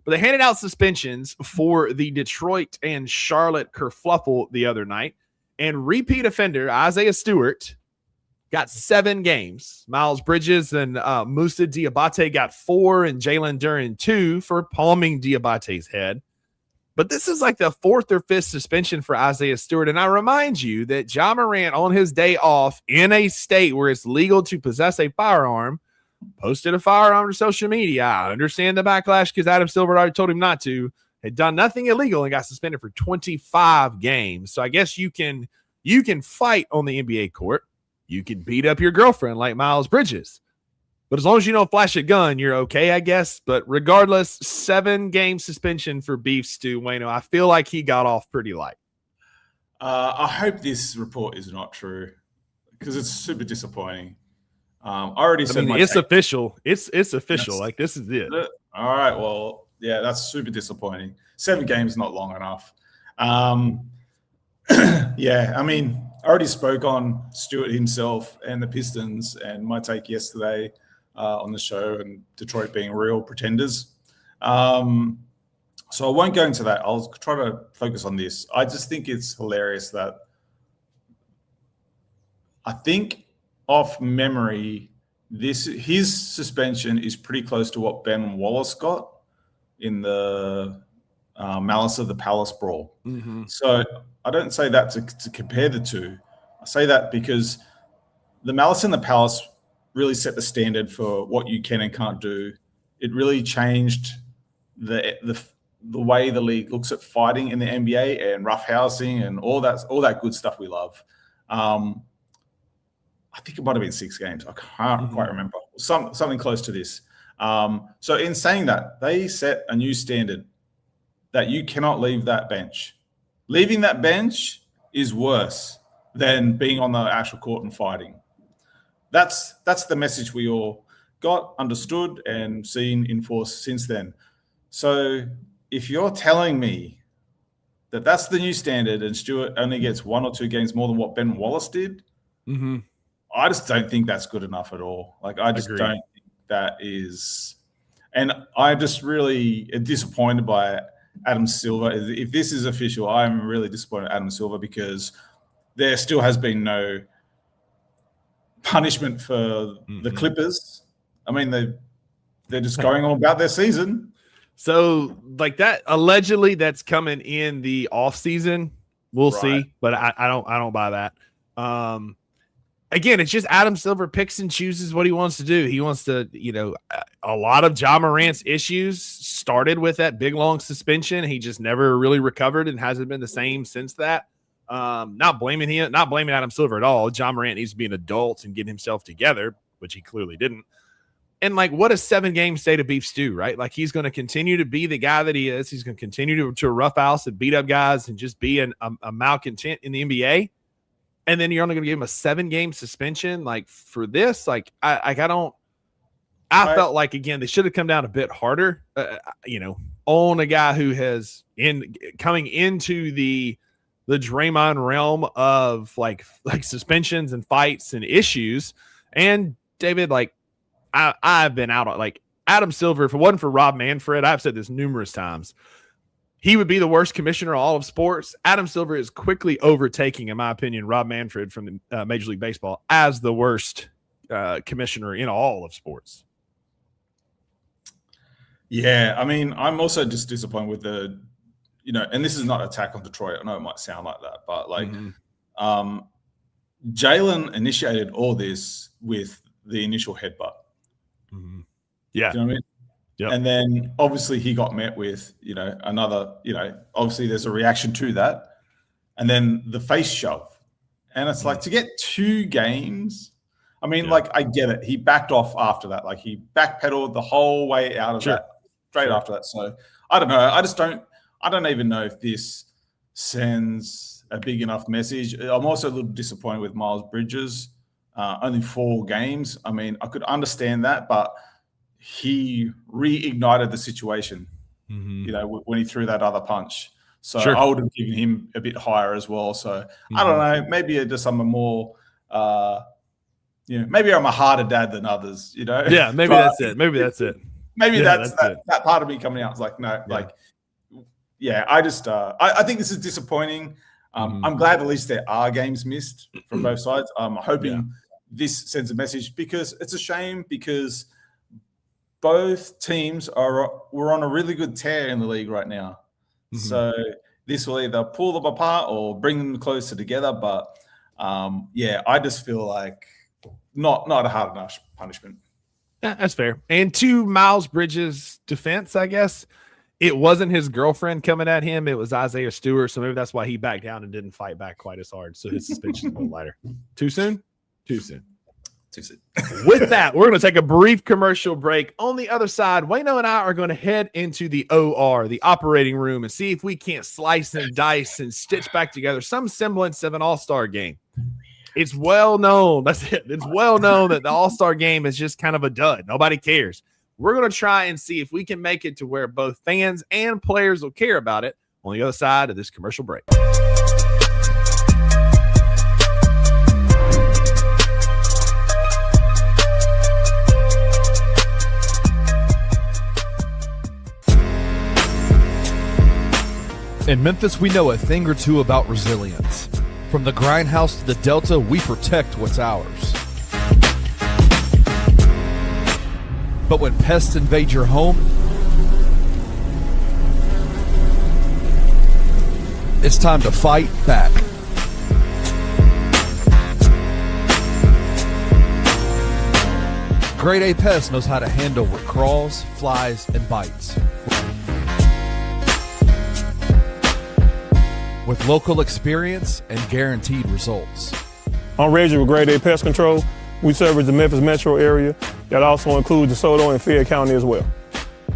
But they handed out suspensions for the Detroit and Charlotte kerfluffle the other night, and repeat offender Isaiah Stewart got 7 games. Miles Bridges and Moussa Diabate got 4, and Jalen Duren 2 for palming Diabate's head. But this is like the 4th or 5th suspension for Isaiah Stewart. And I remind you that Ja Morant, on his day off in a state where it's legal to possess a firearm, posted a firearm to social media. I understand the backlash because Adam Silver already told him not to. Had done nothing illegal and got suspended for 25 games. So I guess you can fight on the NBA court. You can beat up your girlfriend like Miles Bridges. But as long as you don't flash a gun, you're okay, I guess. But regardless, 7-game suspension for Beef Stew Wayno. I feel like he got off pretty light. I hope this report is not true because it's super disappointing. I already said it's official. It's official. Like, this is it. All right. Well, yeah, that's super disappointing. 7 games not long enough. Yeah, I mean, I already spoke on Stewart himself and the Pistons and my take yesterday on the show and Detroit being real pretenders. So I won't go into that. I'll try to focus on this. I just think it's hilarious that I think off memory, his suspension is pretty close to what Ben Wallace got in the Malice of the Palace brawl. Mm-hmm. So I don't say that to compare the two. I say that because the Malice in the Palace really set the standard for what you can and can't do. It really changed the way the league looks at fighting in the NBA and roughhousing and all that good stuff we love. I think it might have been 6 games. I can't quite remember. Something close to this. So in saying that, they set a new standard that you cannot leave that bench. Leaving that bench is worse than being on the actual court and fighting. That's the message we all got, understood, and seen enforced since then. So if you're telling me that that's the new standard and Stewart only gets 1 or 2 games more than what Ben Wallace did, I just don't think that's good enough at all. Like, I just don't think that is. And I'm just really disappointed by Adam Silver. If this is official, I'm really disappointed in Adam Silver because there still has been no punishment for the Clippers. I mean, they're just going on about their season. So, like, that allegedly that's coming in the off season. We'll see, but I don't buy that. Again, it's just Adam Silver picks and chooses what he wants to do. He wants to, a lot of Ja Morant's issues started with that big, long suspension. He just never really recovered and hasn't been the same since that. Not blaming Adam Silver at all. Ja Morant needs to be an adult and get himself together, which he clearly didn't. And, like, what a 7-game state of beef stew, right? Like, he's going to continue to be the guy that he is. He's going to continue to roughhouse and beat up guys and just be a malcontent in the NBA. And then you're only going to give him a 7-game suspension, like, for this. Like, I felt like, again, they should have come down a bit harder, on a guy who has coming into the Draymond realm of like suspensions and fights and issues. And David, like, I've been out on, like, Adam Silver. If it wasn't for Rob Manfred, I've said this numerous times, he would be the worst commissioner of all of sports. Adam Silver is quickly overtaking, in my opinion, Rob Manfred from the Major League Baseball as the worst commissioner in all of sports. Yeah, I mean, I'm also just disappointed with the, and this is not an attack on Detroit. I know it might sound like that, but like, Jalen initiated all this with the initial headbutt. Yeah. Do you know what I mean? Yep. And then obviously he got met with, another, obviously there's a reaction to that. And then the face shove. And it's like, to get 2 games, I mean, like, I get it. He backed off after that. Like, he backpedaled the whole way out of that, straight after that. So I don't know. I don't even know if this sends a big enough message. I'm also a little disappointed with Miles Bridges. only 4 games. I mean, I could understand that, but he reignited the situation, when he threw that other punch. So I would have given him a bit higher as well. So I don't know. Maybe just I'm a more, maybe I'm a harder dad than others, Yeah, maybe that's it. Maybe that's it. Maybe that's that part of me coming out. It's like, no, I just, I think this is disappointing. I'm glad at least there are games missed from both sides. I'm hoping this sends a message, because it's a shame, because both teams we're on a really good tear in the league right now. So this will either pull them apart or bring them closer together. But I just feel like not a hard enough punishment. Yeah, that's fair. And to Miles Bridges' defense, I guess, it wasn't his girlfriend coming at him. It was Isaiah Stewart. So maybe that's why he backed down and didn't fight back quite as hard. So his suspension is a little lighter. Too soon? Too soon. Too soon. With that, we're going to take a brief commercial break. On the other side, Wayno and I are going to head into the OR, the operating room, and see if we can't slice and dice and stitch back together some semblance of an all-star game. It's well known. That's it. It's well known that the all-star game is just kind of a dud. Nobody cares. We're going to try and see if we can make it to where both fans and players will care about it on the other side of this commercial break. In Memphis, we know a thing or two about resilience. From the grindhouse to the Delta, we protect what's ours. But when pests invade your home, it's time to fight back. Grade A Pest knows how to handle what crawls, flies, and bites. With local experience and guaranteed results. I'm Reggie with Grade A Pest Control. We service the Memphis metro area. That also includes DeSoto and Fayette County as well.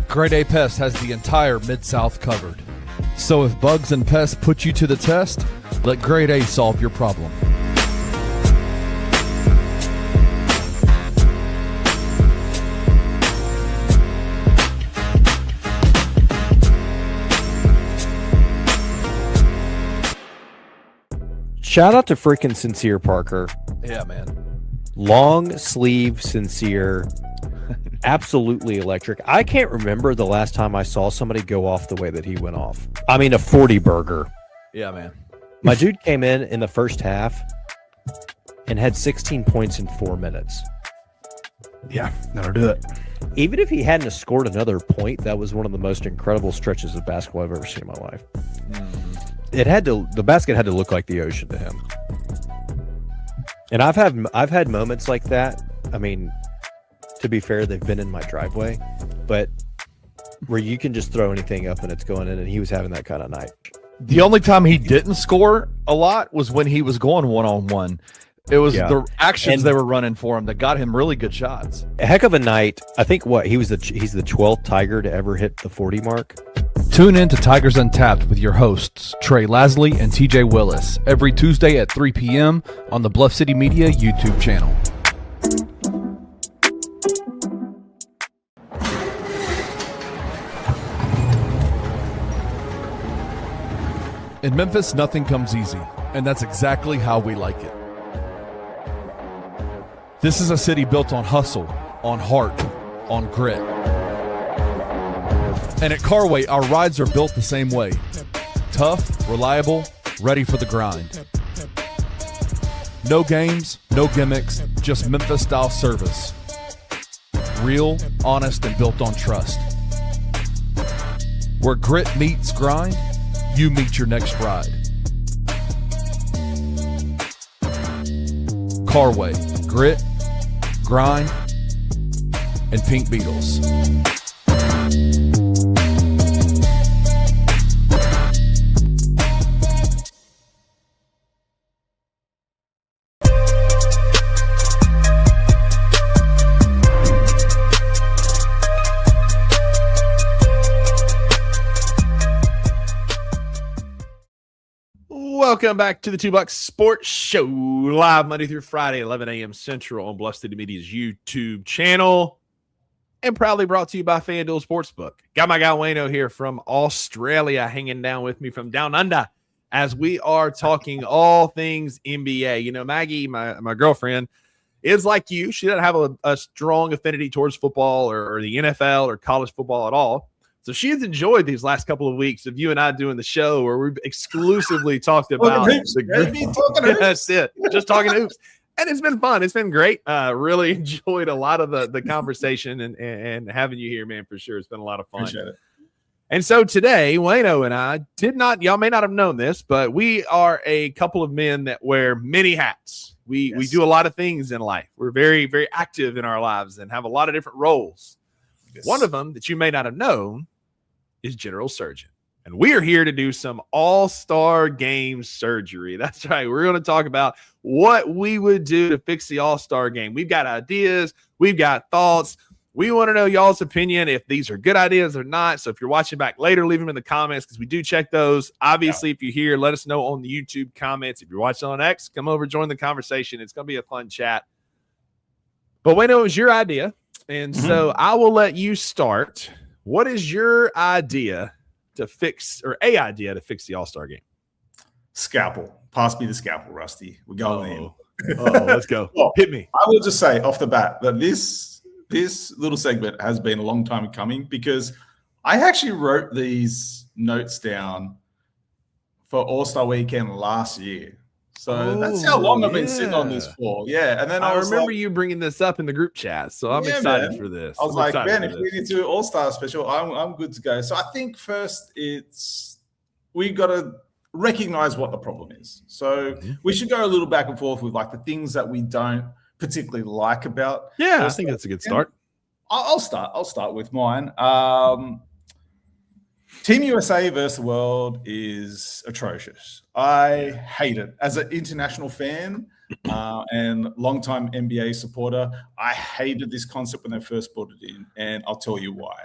Grade A Pest has the entire Mid-South covered. So if bugs and pests put you to the test, let Grade A solve your problem. Shout out to freaking Sincere Parker. Yeah, man. Long sleeve Sincere. Absolutely electric. I can't remember the last time I saw somebody go off the way that he went off. I mean, a 40 burger. Yeah, man. My dude came in the first half and had 16 points in 4 minutes. Yeah, that'll do it. Even if he hadn't scored another point, that was one of the most incredible stretches of basketball I've ever seen in my life. The basket had to look like the ocean to him. And I've had moments like that. I mean, to be fair, they've been in my driveway, but where you can just throw anything up and it's going in, and he was having that kind of night. The only time he didn't score a lot was when he was going one-on-one. It was the actions they were running for him that got him really good shots. A heck of a night. I think he's the 12th Tiger to ever hit the 40 mark. Tune in to Tigers Untapped with your hosts, Trey Lasley and TJ Willis, every Tuesday at 3 p.m. on the Bluff City Media YouTube channel. In Memphis, nothing comes easy, and that's exactly how we like it. This is a city built on hustle, on heart, on grit. And at Carway, our rides are built the same way. Tough, reliable, ready for the grind. No games, no gimmicks, just Memphis-style service. Real, honest, and built on trust. Where grit meets grind, you meet your next ride. Carway, grit, grind, and Pink Beetles. Welcome back to the 2 Bucks Sports Show, live Monday through Friday, 11 a.m. Central on Bluff City Media's YouTube channel, and proudly brought to you by FanDuel Sportsbook. Got my guy Wayno here from Australia hanging down with me from down under as we are talking all things NBA. You know, Maggie, my girlfriend, is like you. She doesn't have a strong affinity towards football or the NFL or college football at all. So she has enjoyed these last couple of weeks of you and I doing the show where we've exclusively talked about that's it, just talking hoops. And it's been fun. It's been great. Really enjoyed a lot of the conversation and having you here, man, for sure. It's been a lot of fun. Appreciate it. And so today, Wayno and I y'all may not have known this, but we are a couple of men that wear many hats. We do a lot of things in life. We're very, very active in our lives and have a lot of different roles. Yes. One of them that you may not have known is general surgeon. And we are here to do some all-star game surgery. That's right. We're going to talk about what we would do to fix the all-star game. We've got ideas. We've got thoughts. We want to know y'all's opinion if these are good ideas or not. So if you're watching back later, leave them in the comments because we do check those. Obviously, if you're here, let us know on the YouTube comments. If you're watching on X, come over, join the conversation. It's going to be a fun chat. But Wayno, it was your idea. And so I will let you start. What is your idea to fix, or a idea to fix the All-Star game? Scalpel. Pass me the scalpel, Rusty. We're going in. Let's go. Well, hit me. I will just say off the bat that this little segment has been a long time coming because I actually wrote these notes down for All-Star Weekend last year. So that's how long I've been sitting on this for. Yeah. And then I remember you bringing this up in the group chat. So I'm excited for this. I was like, man, if we need to do an All-Star special, I'm good to go. So I think first we got to recognize what the problem is. So we should go a little back and forth with like the things that we don't particularly like about. Yeah, All-Star. I think that's a good start. I'll start with mine. Team USA versus the world is atrocious. I hate it. As an international fan and longtime NBA supporter, I hated this concept when they first brought it in, and I'll tell you why.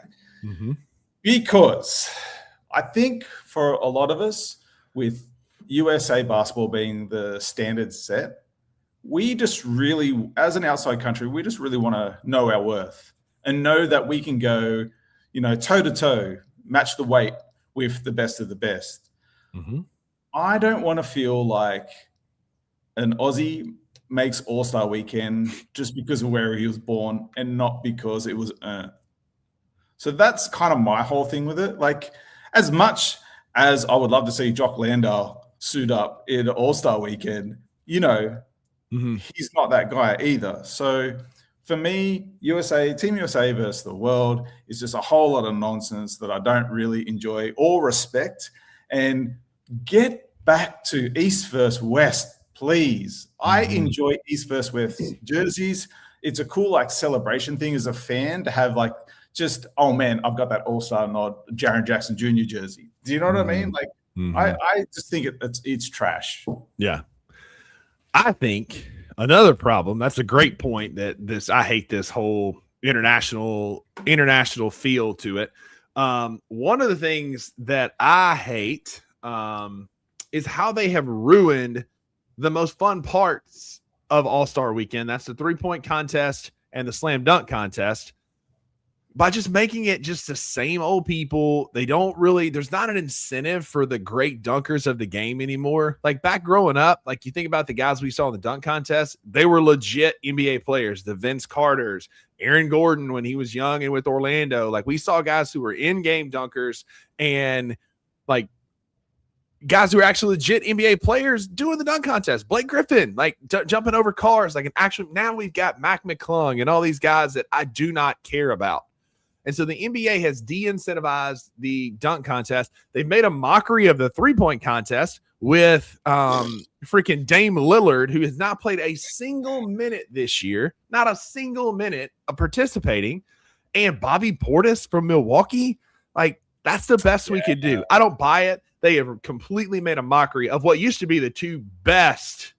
Because I think for a lot of us, with USA basketball being the standard set, we just really, as an outside country, we just really want to know our worth and know that we can go, toe-to-toe, match the weight with the best of the best. I don't want to feel like an Aussie makes All-Star Weekend just because of where he was born and not because it was earned. So that's kind of my whole thing with it. Like, as much as I would love to see Jock Landale suit up in All-Star Weekend, he's not that guy either. So for me, Team USA versus the world is just a whole lot of nonsense that I don't really enjoy or respect. And get back to East versus West, please. I enjoy East versus West jerseys. It's a cool celebration thing as a fan to have oh man, I've got that All-Star nod, Jaren Jackson Jr. jersey. Do you know what I mean? I just think it's trash. Yeah. I think another problem, that's a great point, I hate this whole international feel to it. One of the things that I hate is how they have ruined the most fun parts of All-Star Weekend. That's the 3-point contest and the slam dunk contest, by just making it just the same old people. There's not an incentive for the great dunkers of the game anymore. Like back growing up, like you think about the guys we saw in the dunk contest, they were legit NBA players, the Vince Carters, Aaron Gordon when he was young and with Orlando. Like we saw guys who were in-game dunkers and like guys who are actually legit NBA players doing the dunk contest. Blake Griffin, jumping over cars, now we've got Mac McClung and all these guys that I do not care about. And so the NBA has de-incentivized the dunk contest. They've made a mockery of the 3-point contest with freaking Dame Lillard, who has not played a single minute this year, not a single minute of participating, and Bobby Portis from Milwaukee. That's the best we could do. I don't buy it. They have completely made a mockery of what used to be the two best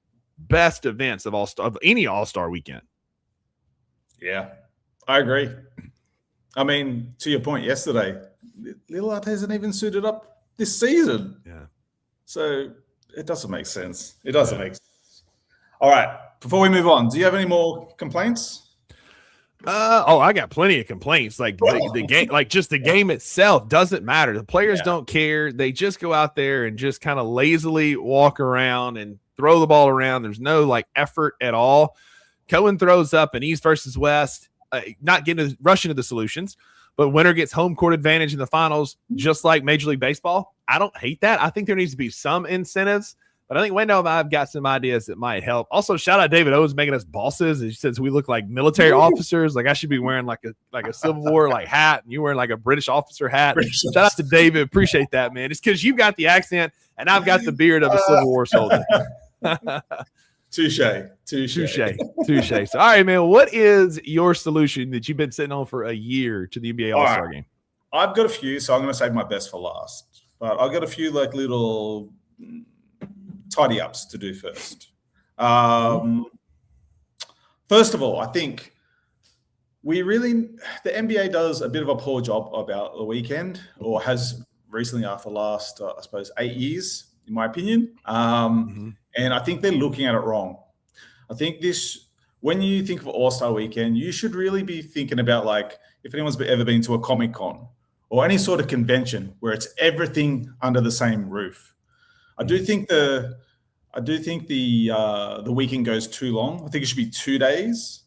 events of any All-Star Weekend. Yeah, I agree. I mean, to your point yesterday, Lillard hasn't even suited up this season. Yeah. So it doesn't make sense. It doesn't make sense. All right. Before we move on, do you have any more complaints? I got plenty of complaints. Like the game, like just the game itself doesn't matter. The players don't care. They just go out there and just kind of lazily walk around and throw the ball around. There's no like effort at all. Cohen throws up an East versus West, not rushing to the solutions, but winner gets home court advantage in the finals, just like Major League Baseball. I don't hate that. I think there needs to be some incentives. But I think Wayno and I've got some ideas that might help. Also, shout out David Owens making us bosses. He says we look like military officers. Like I should be wearing like a Civil War like hat, and you wearing like a British officer hat. Shout out to David. Appreciate that, man. It's because you got the accent and I've got the beard of a Civil War soldier. Touche. So, all right, man. What is your solution that you've been sitting on for a year to the NBA All-Star game? I've got a few, so I'm going to save my best for last. But I've got a few like little tidy ups to do first. First of all, I think the NBA does a bit of a poor job about the weekend, or has recently after the last, I suppose, 8 years, in my opinion. And I think they're looking at it wrong. I think when you think of All-Star Weekend, you should really be thinking about like if anyone's ever been to a Comic-Con or any sort of convention where it's everything under the same roof. I do think the weekend goes too long. I think it should be 2 days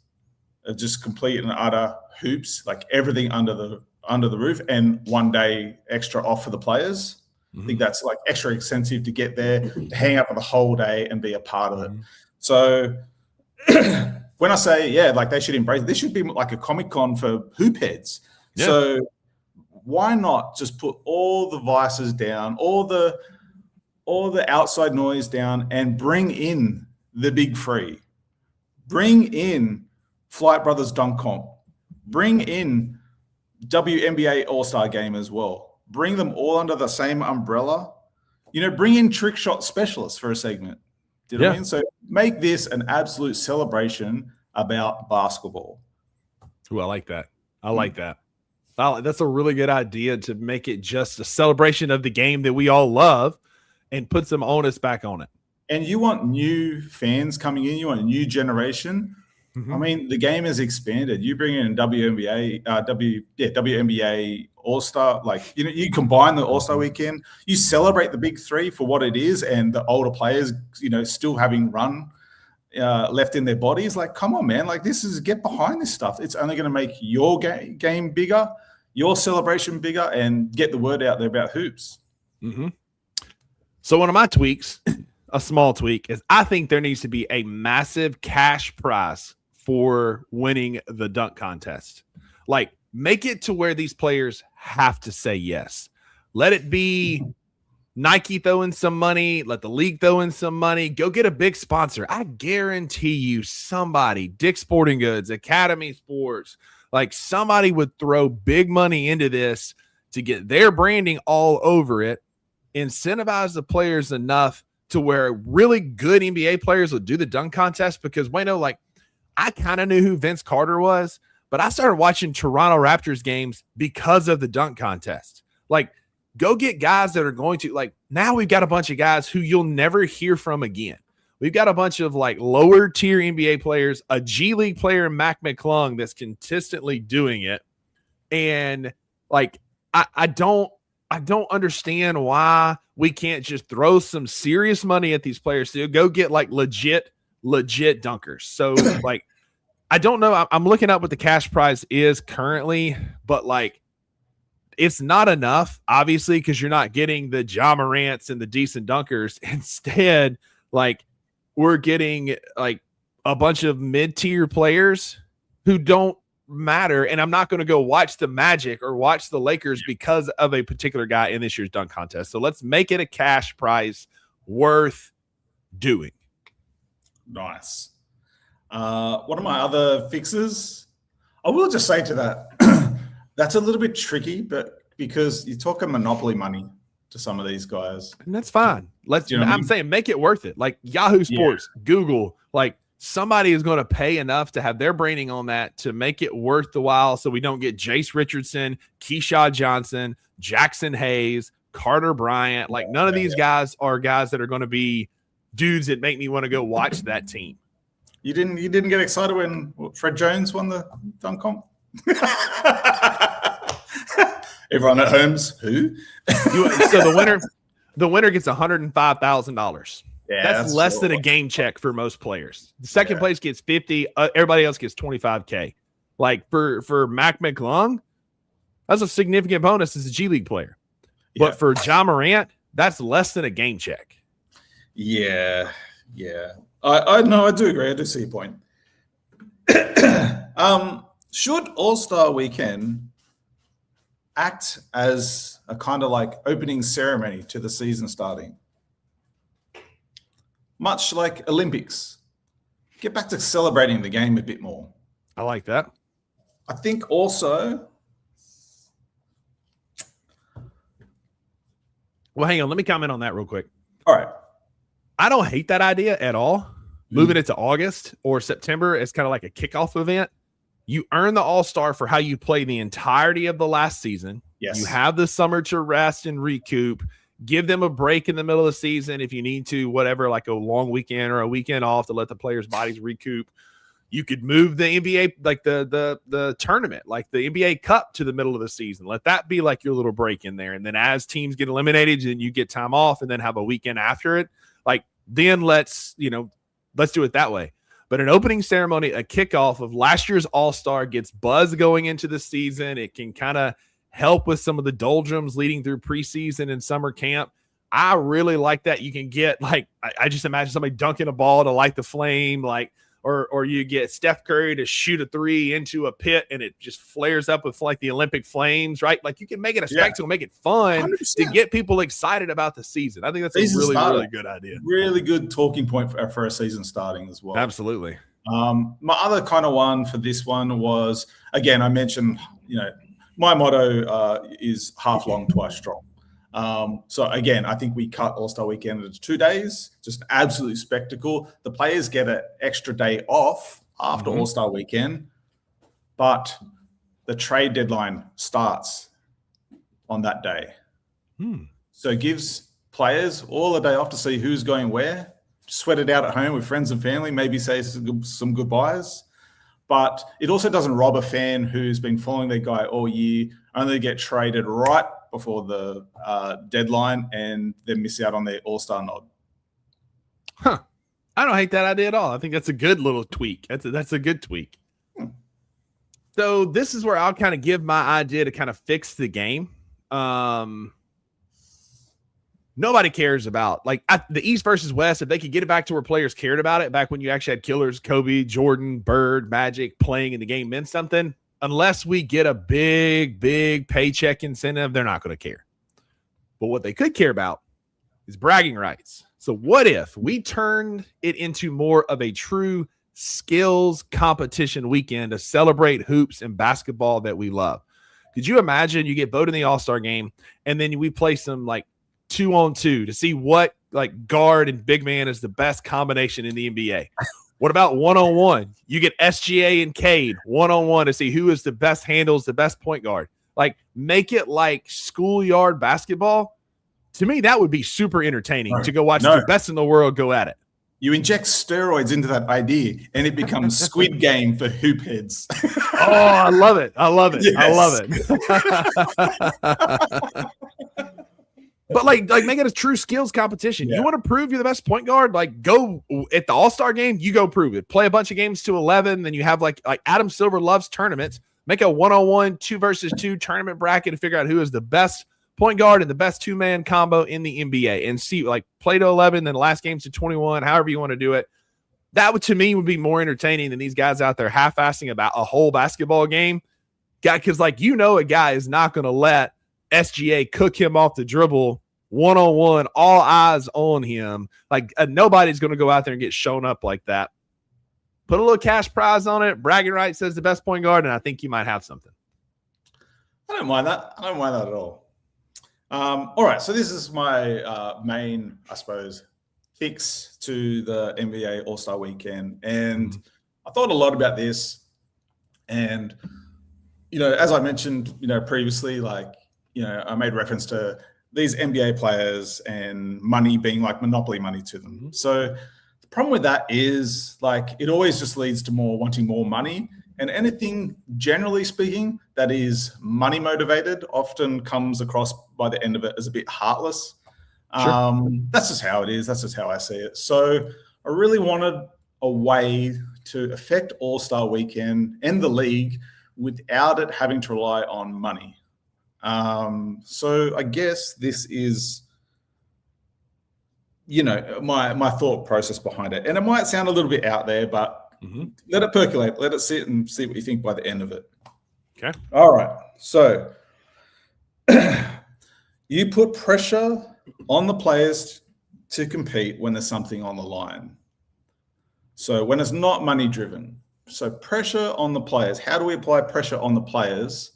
of just complete and utter hoops, like everything under the roof, and 1 day extra off for the players. I think that's like extra expensive to get there, to hang out for the whole day and be a part of it. So when I say, like they should embrace it, this should be like a Comic-Con for hoop heads. Yeah. So why not just put all the vices down, all the outside noise down, and bring in the big three. Bring in Flight Brothers Dunk Comp. Bring in WNBA All-Star Game as well. Bring them all under the same umbrella. Bring in trick shot specialists for a segment. Do you know what I mean? So make this an absolute celebration about basketball. Ooh, I like that. That's a really good idea, to make it just a celebration of the game that we all love and put some onus back on it. And you want new fans coming in. You want a new generation. I mean, the game has expanded. You bring in WNBA All-Star. Like, you combine the All-Star weekend. You celebrate the big three for what it is, and the older players, still having run left in their bodies. Like, come on, man. Like, get behind this stuff. It's only going to make your game bigger, your celebration bigger, and get the word out there about hoops. So one of my tweaks, a small tweak, is I think there needs to be a massive cash prize for winning the dunk contest. Like, make it to where these players have to say yes. Let it be Nike throw in some money, let the league throw in some money, go get a big sponsor. I guarantee you somebody, Dick's Sporting Goods, Academy Sports, like somebody would throw big money into this to get their branding all over it, incentivize the players enough to where really good NBA players would do the dunk contest. Because like I kind of knew who Vince Carter was, but I started watching Toronto Raptors games because of the dunk contest. Like, go get guys that are going to, like, now we've got a bunch of guys who you'll never hear from again. We've got a bunch of like lower tier NBA players, a G League player, Mac McClung, that's consistently doing it. And like, I don't understand why we can't just throw some serious money at these players to go get like legit dunkers. So like, I don't know. I'm looking up what the cash prize is currently, but like, it's not enough, obviously, because you're not getting the Ja Morants and the decent dunkers. Instead, like, we're getting like a bunch of mid-tier players who don't matter. And I'm not going to go watch the Magic or watch the Lakers because of a particular guy in this year's dunk contest. So let's make it a cash prize worth doing. Nice. One of my other fixes, I will just say to that, that's a little bit tricky, but because you're talking monopoly money to some of these guys. And that's fine. I'm saying make it worth it. Like Yahoo Sports, Google, like somebody is going to pay enough to have their branding on that to make it worth the while, so we don't get Jace Richardson, Keyshawn Johnson, Jackson Hayes, Carter Bryant. Like none of these guys are guys that are going to be dudes that make me want to go watch that team. You didn't get excited when Fred Jones won the dunk comp? Everyone at home's who? So the winner gets $105,000. Yeah, that's less than a game check for most players. The second place gets 50. Everybody else gets 25K. Like for Mac McClung, that's a significant bonus as a G League player. Yeah. But for Ja Morant, that's less than a game check. Yeah. I do agree. I do see your point. Should All-Star Weekend act as a kind of like opening ceremony to the season starting? Much like Olympics. Get back to celebrating the game a bit more. I like that. I think also... Well, hang on. Let me comment on that real quick. All right. I don't hate that idea at all. Moving it to August or September as kind of like a kickoff event. You earn the All-Star for how you play the entirety of the last season. Yes. You have the summer to rest and recoup. Give them a break in the middle of the season if you need to, whatever, like a long weekend or a weekend off to let the players' bodies recoup. You could move the NBA, like the tournament, like the NBA Cup to the middle of the season. Let that be like your little break in there. And then as teams get eliminated, then you get time off and then have a weekend after it. Like then let's do it that way. But an opening ceremony, a kickoff of last year's All-Star gets buzz going into the season. It can kind of help with some of the doldrums leading through preseason and summer camp. I really like that. You can get like, I just imagine somebody dunking a ball to light the flame, like, or you get Steph Curry to shoot a three into a pit and it just flares up with like the Olympic flames, right? Like you can make it a spectacle, make it fun 100%. To get people excited about the season. I think that's a really good idea. Really good talking point for a season starting as well. Absolutely. My other kind of one for this one was, again, I mentioned, my motto is half long, twice strong. So again, I think we cut All-Star Weekend into 2 days, just an absolute spectacle. The players get an extra day off after All-Star Weekend, but the trade deadline starts on that day. So it gives players all a day off to see who's going where, sweat it out at home with friends and family, maybe say some goodbyes. But it also doesn't rob a fan who's been following their guy all year, only get traded right before the deadline and then miss out on their All-Star nod. I don't hate that idea at all. I think that's a good little tweak. That's a good tweak. So this is where I'll kind of give my idea to kind of fix the game. Nobody cares about like the East versus West. If they could get it back to where players cared about it, back when you actually had killers, Kobe, Jordan, Bird, Magic playing in the game meant something. Unless we get a big paycheck incentive, they're not going to care. But what they could care about is bragging rights. So what if we turned it into more of a true skills competition weekend to celebrate hoops and basketball that we love? Could you imagine you get voted in the All-Star game and then we play some like 2-on-2 to see what like guard and big man is the best combination in the NBA? What about 1-on-1? You get SGA and Cade 1-on-1 to see who is the best handles, the best point guard. Like make it like schoolyard basketball. To me, that would be super entertaining to go watch the best in the world go at it. You inject steroids into that idea and it becomes Squid Game for hoop heads. Oh, I love it. Yes. I love it. But like make it a true skills competition. Yeah. You want to prove you're the best point guard? Like go at the All-Star game, you go prove it. Play a bunch of games to 11, then you have like Adam Silver loves tournaments. Make a 1-on-1, 2 versus 2 tournament bracket to figure out who is the best point guard and the best two-man combo in the NBA and see like play to 11, then the last games to 21, however you want to do it. That would to me would be more entertaining than these guys out there half-assing about a whole basketball game. Because like a guy is not going to let SGA cook him off the dribble 1-on-1, all eyes on him. Like nobody's going to go out there and get shown up like that. Put a little cash prize on it. Bragging rights says the best point guard, and I think you might have something. I don't mind that. I don't mind that at all. All right, so this is my main, I suppose, fix to the NBA All-Star Weekend. And I thought a lot about this. And, as I mentioned, previously, I made reference to these NBA players and money being like monopoly money to them. Mm-hmm. So the problem with that is like it always just leads to more wanting more money. And anything, generally speaking, that is money motivated often comes across by the end of it as a bit heartless. Sure. That's just how it is. That's just how I see it. So I really wanted a way to affect All-Star Weekend and the league without it having to rely on money. So I guess this is, my thought process behind it. And it might sound a little bit out there, but let it percolate. Let it sit and see what you think by the end of it. Okay. All right. So you put pressure on the players to compete when there's something on the line. So when it's not money driven. So pressure on the players. How do we apply pressure on the players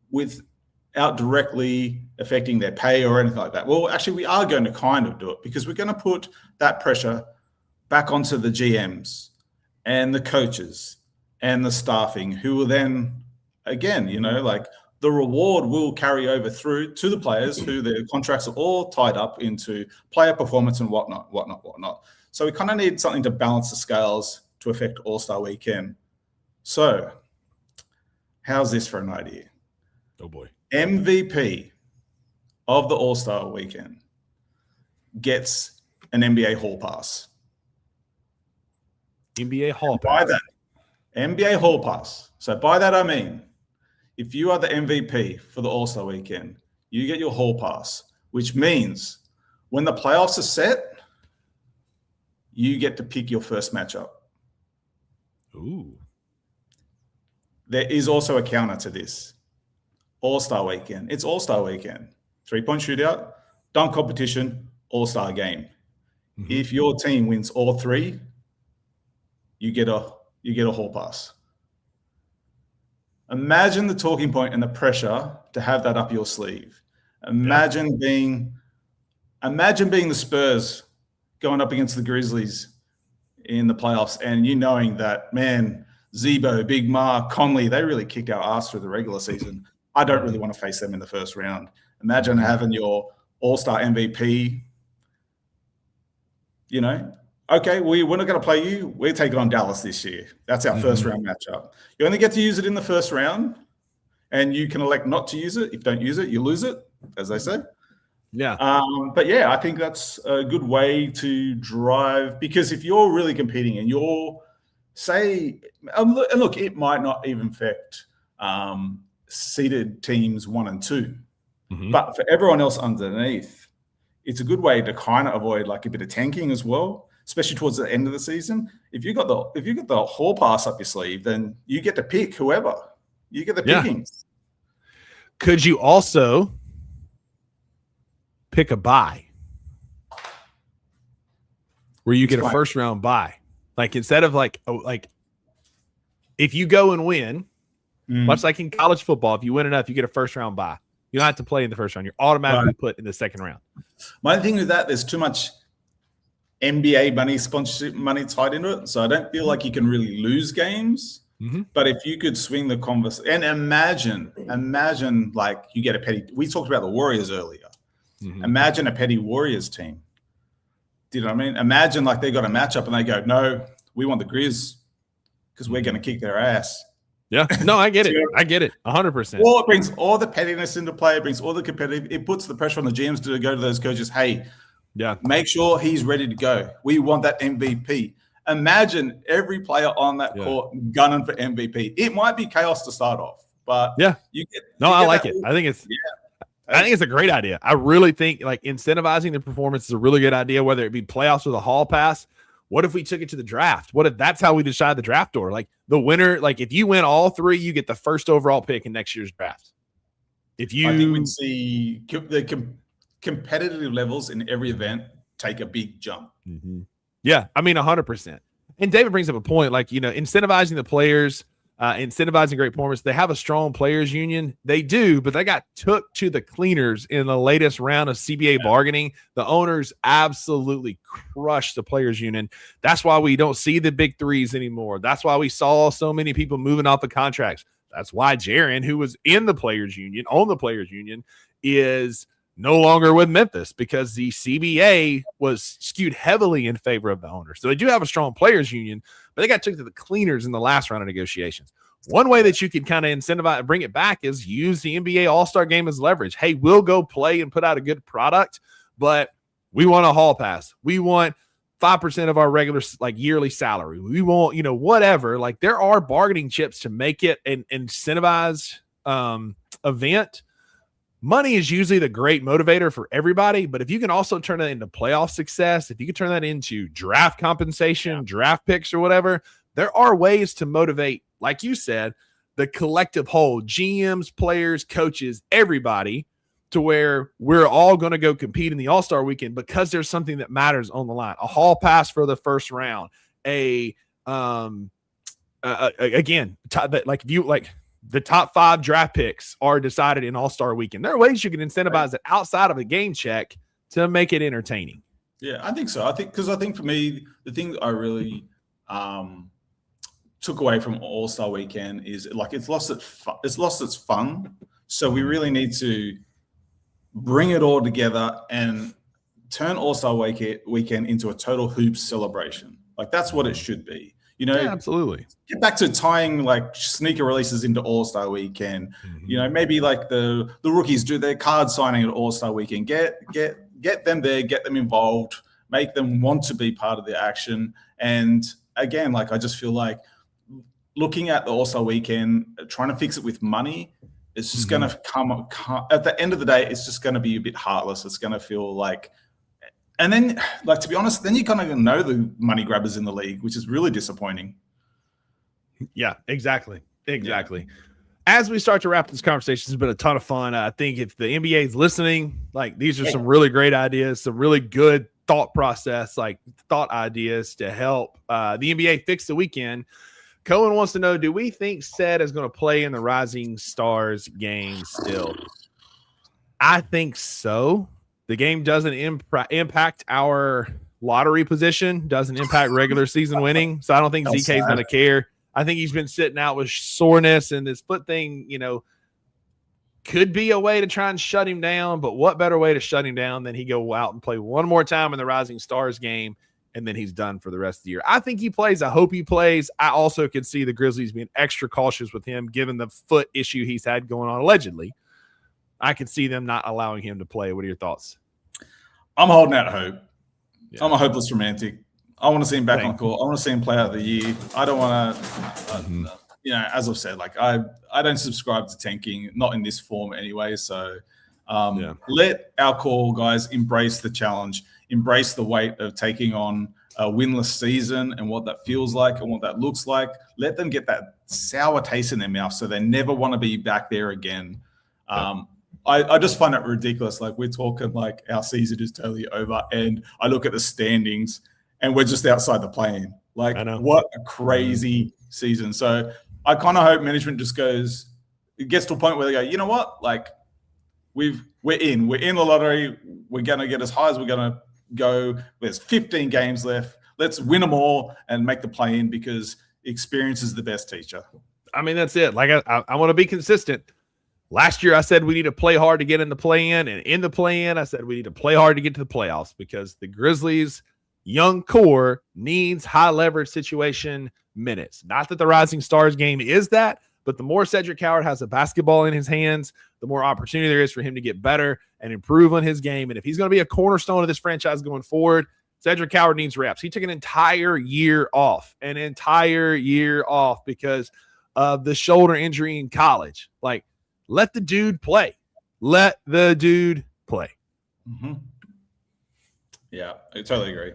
without directly affecting their pay or anything like that? Well, actually, we are going to kind of do it because we're going to put that pressure back onto the GMs and the coaches and the staffing, who will then, again, like the reward will carry over through to the players who their contracts are all tied up into player performance and whatnot. So we kind of need something to balance the scales to affect All-Star Weekend. So how's this for an idea? Oh boy. MVP of the All-Star Weekend gets an NBA Hall Pass. NBA Hall Pass. By that, NBA Hall Pass. So by that I mean, if you are the MVP for the All-Star Weekend, you get your Hall Pass, which means when the playoffs are set, you get to pick your first matchup. Ooh. There is also a counter to this. All-Star Weekend. It's All-Star Weekend. 3-point shootout, dunk competition, All-Star game. Mm-hmm. If your team wins all three, you get a Hall Pass. Imagine the talking point and the pressure to have that up your sleeve. Imagine being the Spurs going up against the Grizzlies in the playoffs, and you knowing that, man, Zebo, Big Ma, Conley, they really kicked our ass through the regular season. I don't really want to face them in the first round. Imagine having your All-Star MVP. Okay, we're not going to play you. We're taking on Dallas this year. That's our first round matchup. You only get to use it in the first round, and you can elect not to use it. If you don't use it, you lose it, as they say. Yeah. But yeah, I think that's a good way to drive, because if you're really competing and you're, say, and look, it might not even affect seeded teams 1 and 2, but for everyone else underneath, it's a good way to kind of avoid like a bit of tanking as well, especially towards the end of the season. If you got the Hall Pass up your sleeve, then you get to pick whoever. You get the pickings. Could you also pick a bye where you get a first round bye? Like instead of like if you go and win, much like in college football, if you win enough, you get a first round bye. You don't have to play in the first round. You're automatically put in the second round. My thing with that, there's too much NBA money, sponsorship money tied into it. So I don't feel like you can really lose games. But if you could swing the conversation, and imagine like you get a petty. We talked about the Warriors earlier. Imagine a petty Warriors team. Do you know what I mean? Imagine like they got a matchup and they go, no, we want the Grizz because we're going to kick their ass. Yeah, no, I get it. I get it 100%. Well, it brings all the pettiness into play. It brings all the competitive. It puts the pressure on the GMs to go to those coaches. Hey, make sure he's ready to go. We want that MVP. Imagine every player on that court gunning for MVP. It might be chaos to start off, but I like it. I think it's a great idea. I really think like incentivizing the performance is a really good idea, whether it be playoffs or the Hall Pass. What if we took it to the draft? What if that's how we decide the draft order? Like the winner, like if you win all three, you get the first overall pick in next year's draft. I think we'd see the competitive levels in every event take a big jump. Yeah, I mean 100%. And David brings up a point, like, incentivizing the players, incentivizing great performance. They have a strong players union. They do, but they got took to the cleaners in the latest round of CBA bargaining. The owners absolutely crushed the players union. That's why we don't see the big threes anymore. That's why we saw so many people moving off the contracts. That's why Jaren, who was in the players union, on the players union, is no longer with Memphis because the CBA was skewed heavily in favor of the owner. So they do have a strong players union, but they got took to the cleaners in the last round of negotiations. One way that you can kind of incentivize and bring it back is use the NBA All-Star game as leverage. Hey, we'll go play and put out a good product, but we want a hall pass. We want 5% of our regular yearly salary. We want, whatever. Like there are bargaining chips to make it an incentivized event. Money is usually the great motivator for everybody, but if you can also turn that into playoff success, if you can turn that into draft compensation, draft picks or whatever, there are ways to motivate, like you said, the collective whole, GMs, players, coaches, everybody, to where we're all going to go compete in the All-Star weekend because there's something that matters on the line. A hall pass for the first round, the top 5 draft picks are decided in All-Star weekend. There are ways you can incentivize it outside of a game check to make it entertaining. Yeah, I think so. I think for me, the thing that I really took away from All-Star weekend is it's lost its fun. So we really need to bring it all together and turn All-Star weekend into a total hoops celebration. Like that's what it should be. Yeah, absolutely. Get back to tying sneaker releases into All-Star weekend. Mm-hmm. Maybe the rookies do their card signing at All-Star weekend. Get them there, get them involved, make them want to be part of the action. And again, I just feel like looking at the All-Star weekend, trying to fix it with money, it's just going to come at the end of the day, it's just going to be a bit heartless. It's going to feel and then, to be honest, then you kind of know the money grabbers in the league, which is really disappointing. Yeah, exactly. Yeah. As we start to wrap this conversation, it's been a ton of fun. I think if the NBA is listening, these are some really great ideas, some really good thought process, thought ideas to help the NBA fix the weekend. Cohen wants to know, do we think Ced is going to play in the Rising Stars game still? I think so. The game doesn't impact our lottery position, doesn't impact regular season winning. So I don't think ZK is going to care. I think he's been sitting out with soreness, and this foot thing, could be a way to try and shut him down. But what better way to shut him down than he go out and play one more time in the Rising Stars game, and then he's done for the rest of the year. I think he plays. I hope he plays. I also can see the Grizzlies being extra cautious with him, given the foot issue he's had going on allegedly. I could see them not allowing him to play. What are your thoughts? I'm holding out hope. Yeah. I'm a hopeless romantic. I want to see him back on court. I want to see him play out of the year. I don't want to, as I've said, I don't subscribe to tanking, not in this form anyway. So let our core guys embrace the challenge, embrace the weight of taking on a winless season and what that feels like and what that looks like. Let them get that sour taste in their mouth so they never want to be back there again. I just find it ridiculous. We're talking our season is totally over, and I look at the standings and we're just outside the play-in. What a crazy season. So I kind of hope management just gets to a point where they go, you know what? We're in the lottery. We're going to get as high as we're going to go. There's 15 games left. Let's win them all and make the play-in because experience is the best teacher. I mean, that's it. I want to be consistent. Last year, I said we need to play hard to get in the play-in, and in the play-in, I said we need to play hard to get to the playoffs because the Grizzlies' young core needs high-leverage situation minutes. Not that the Rising Stars game is that, but the more Cedric Howard has a basketball in his hands, the more opportunity there is for him to get better and improve on his game. And if he's going to be a cornerstone of this franchise going forward, Cedric Howard needs reps. He took an entire year off because of the shoulder injury in college. Let the dude play. Let the dude play. Mm-hmm. Yeah, I totally agree.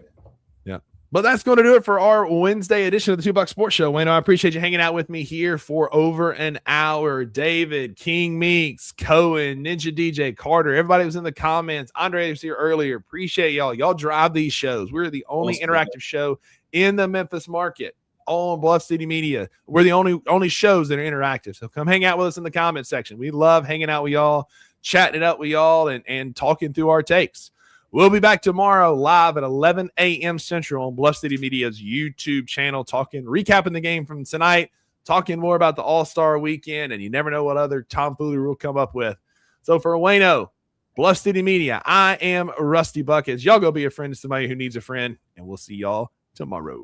Yeah. But that's going to do it for our Wednesday edition of the 2 Buck Sports Show. Wayno, I appreciate you hanging out with me here for over an hour. David, King Meeks, Cohen, Ninja DJ, Carter, everybody was in the comments. Andre was here earlier. Appreciate y'all. Y'all drive these shows. We're the only interactive show in the Memphis market. On Bluff City Media. We're the only shows that are interactive. So come hang out with us in the comment section. We love hanging out with y'all, chatting it up with y'all, and talking through our takes. We'll be back tomorrow live at 11 a.m. Central on Bluff City Media's YouTube channel, recapping the game from tonight, talking more about the All-Star weekend, and you never know what other tomfoolery we'll come up with. So for Wayno, Bluff City Media. I am Rusty Buckets. Y'all go be a friend to somebody who needs a friend, and we'll see y'all tomorrow.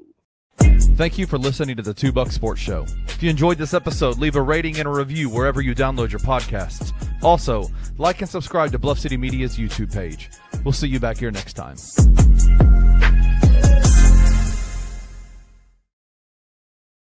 Thank you for listening to the 2 Buck Sports Show. If you enjoyed this episode, leave a rating and a review wherever you download your podcasts. Also, like and subscribe to Bluff City Media's YouTube page. We'll see you back here next time.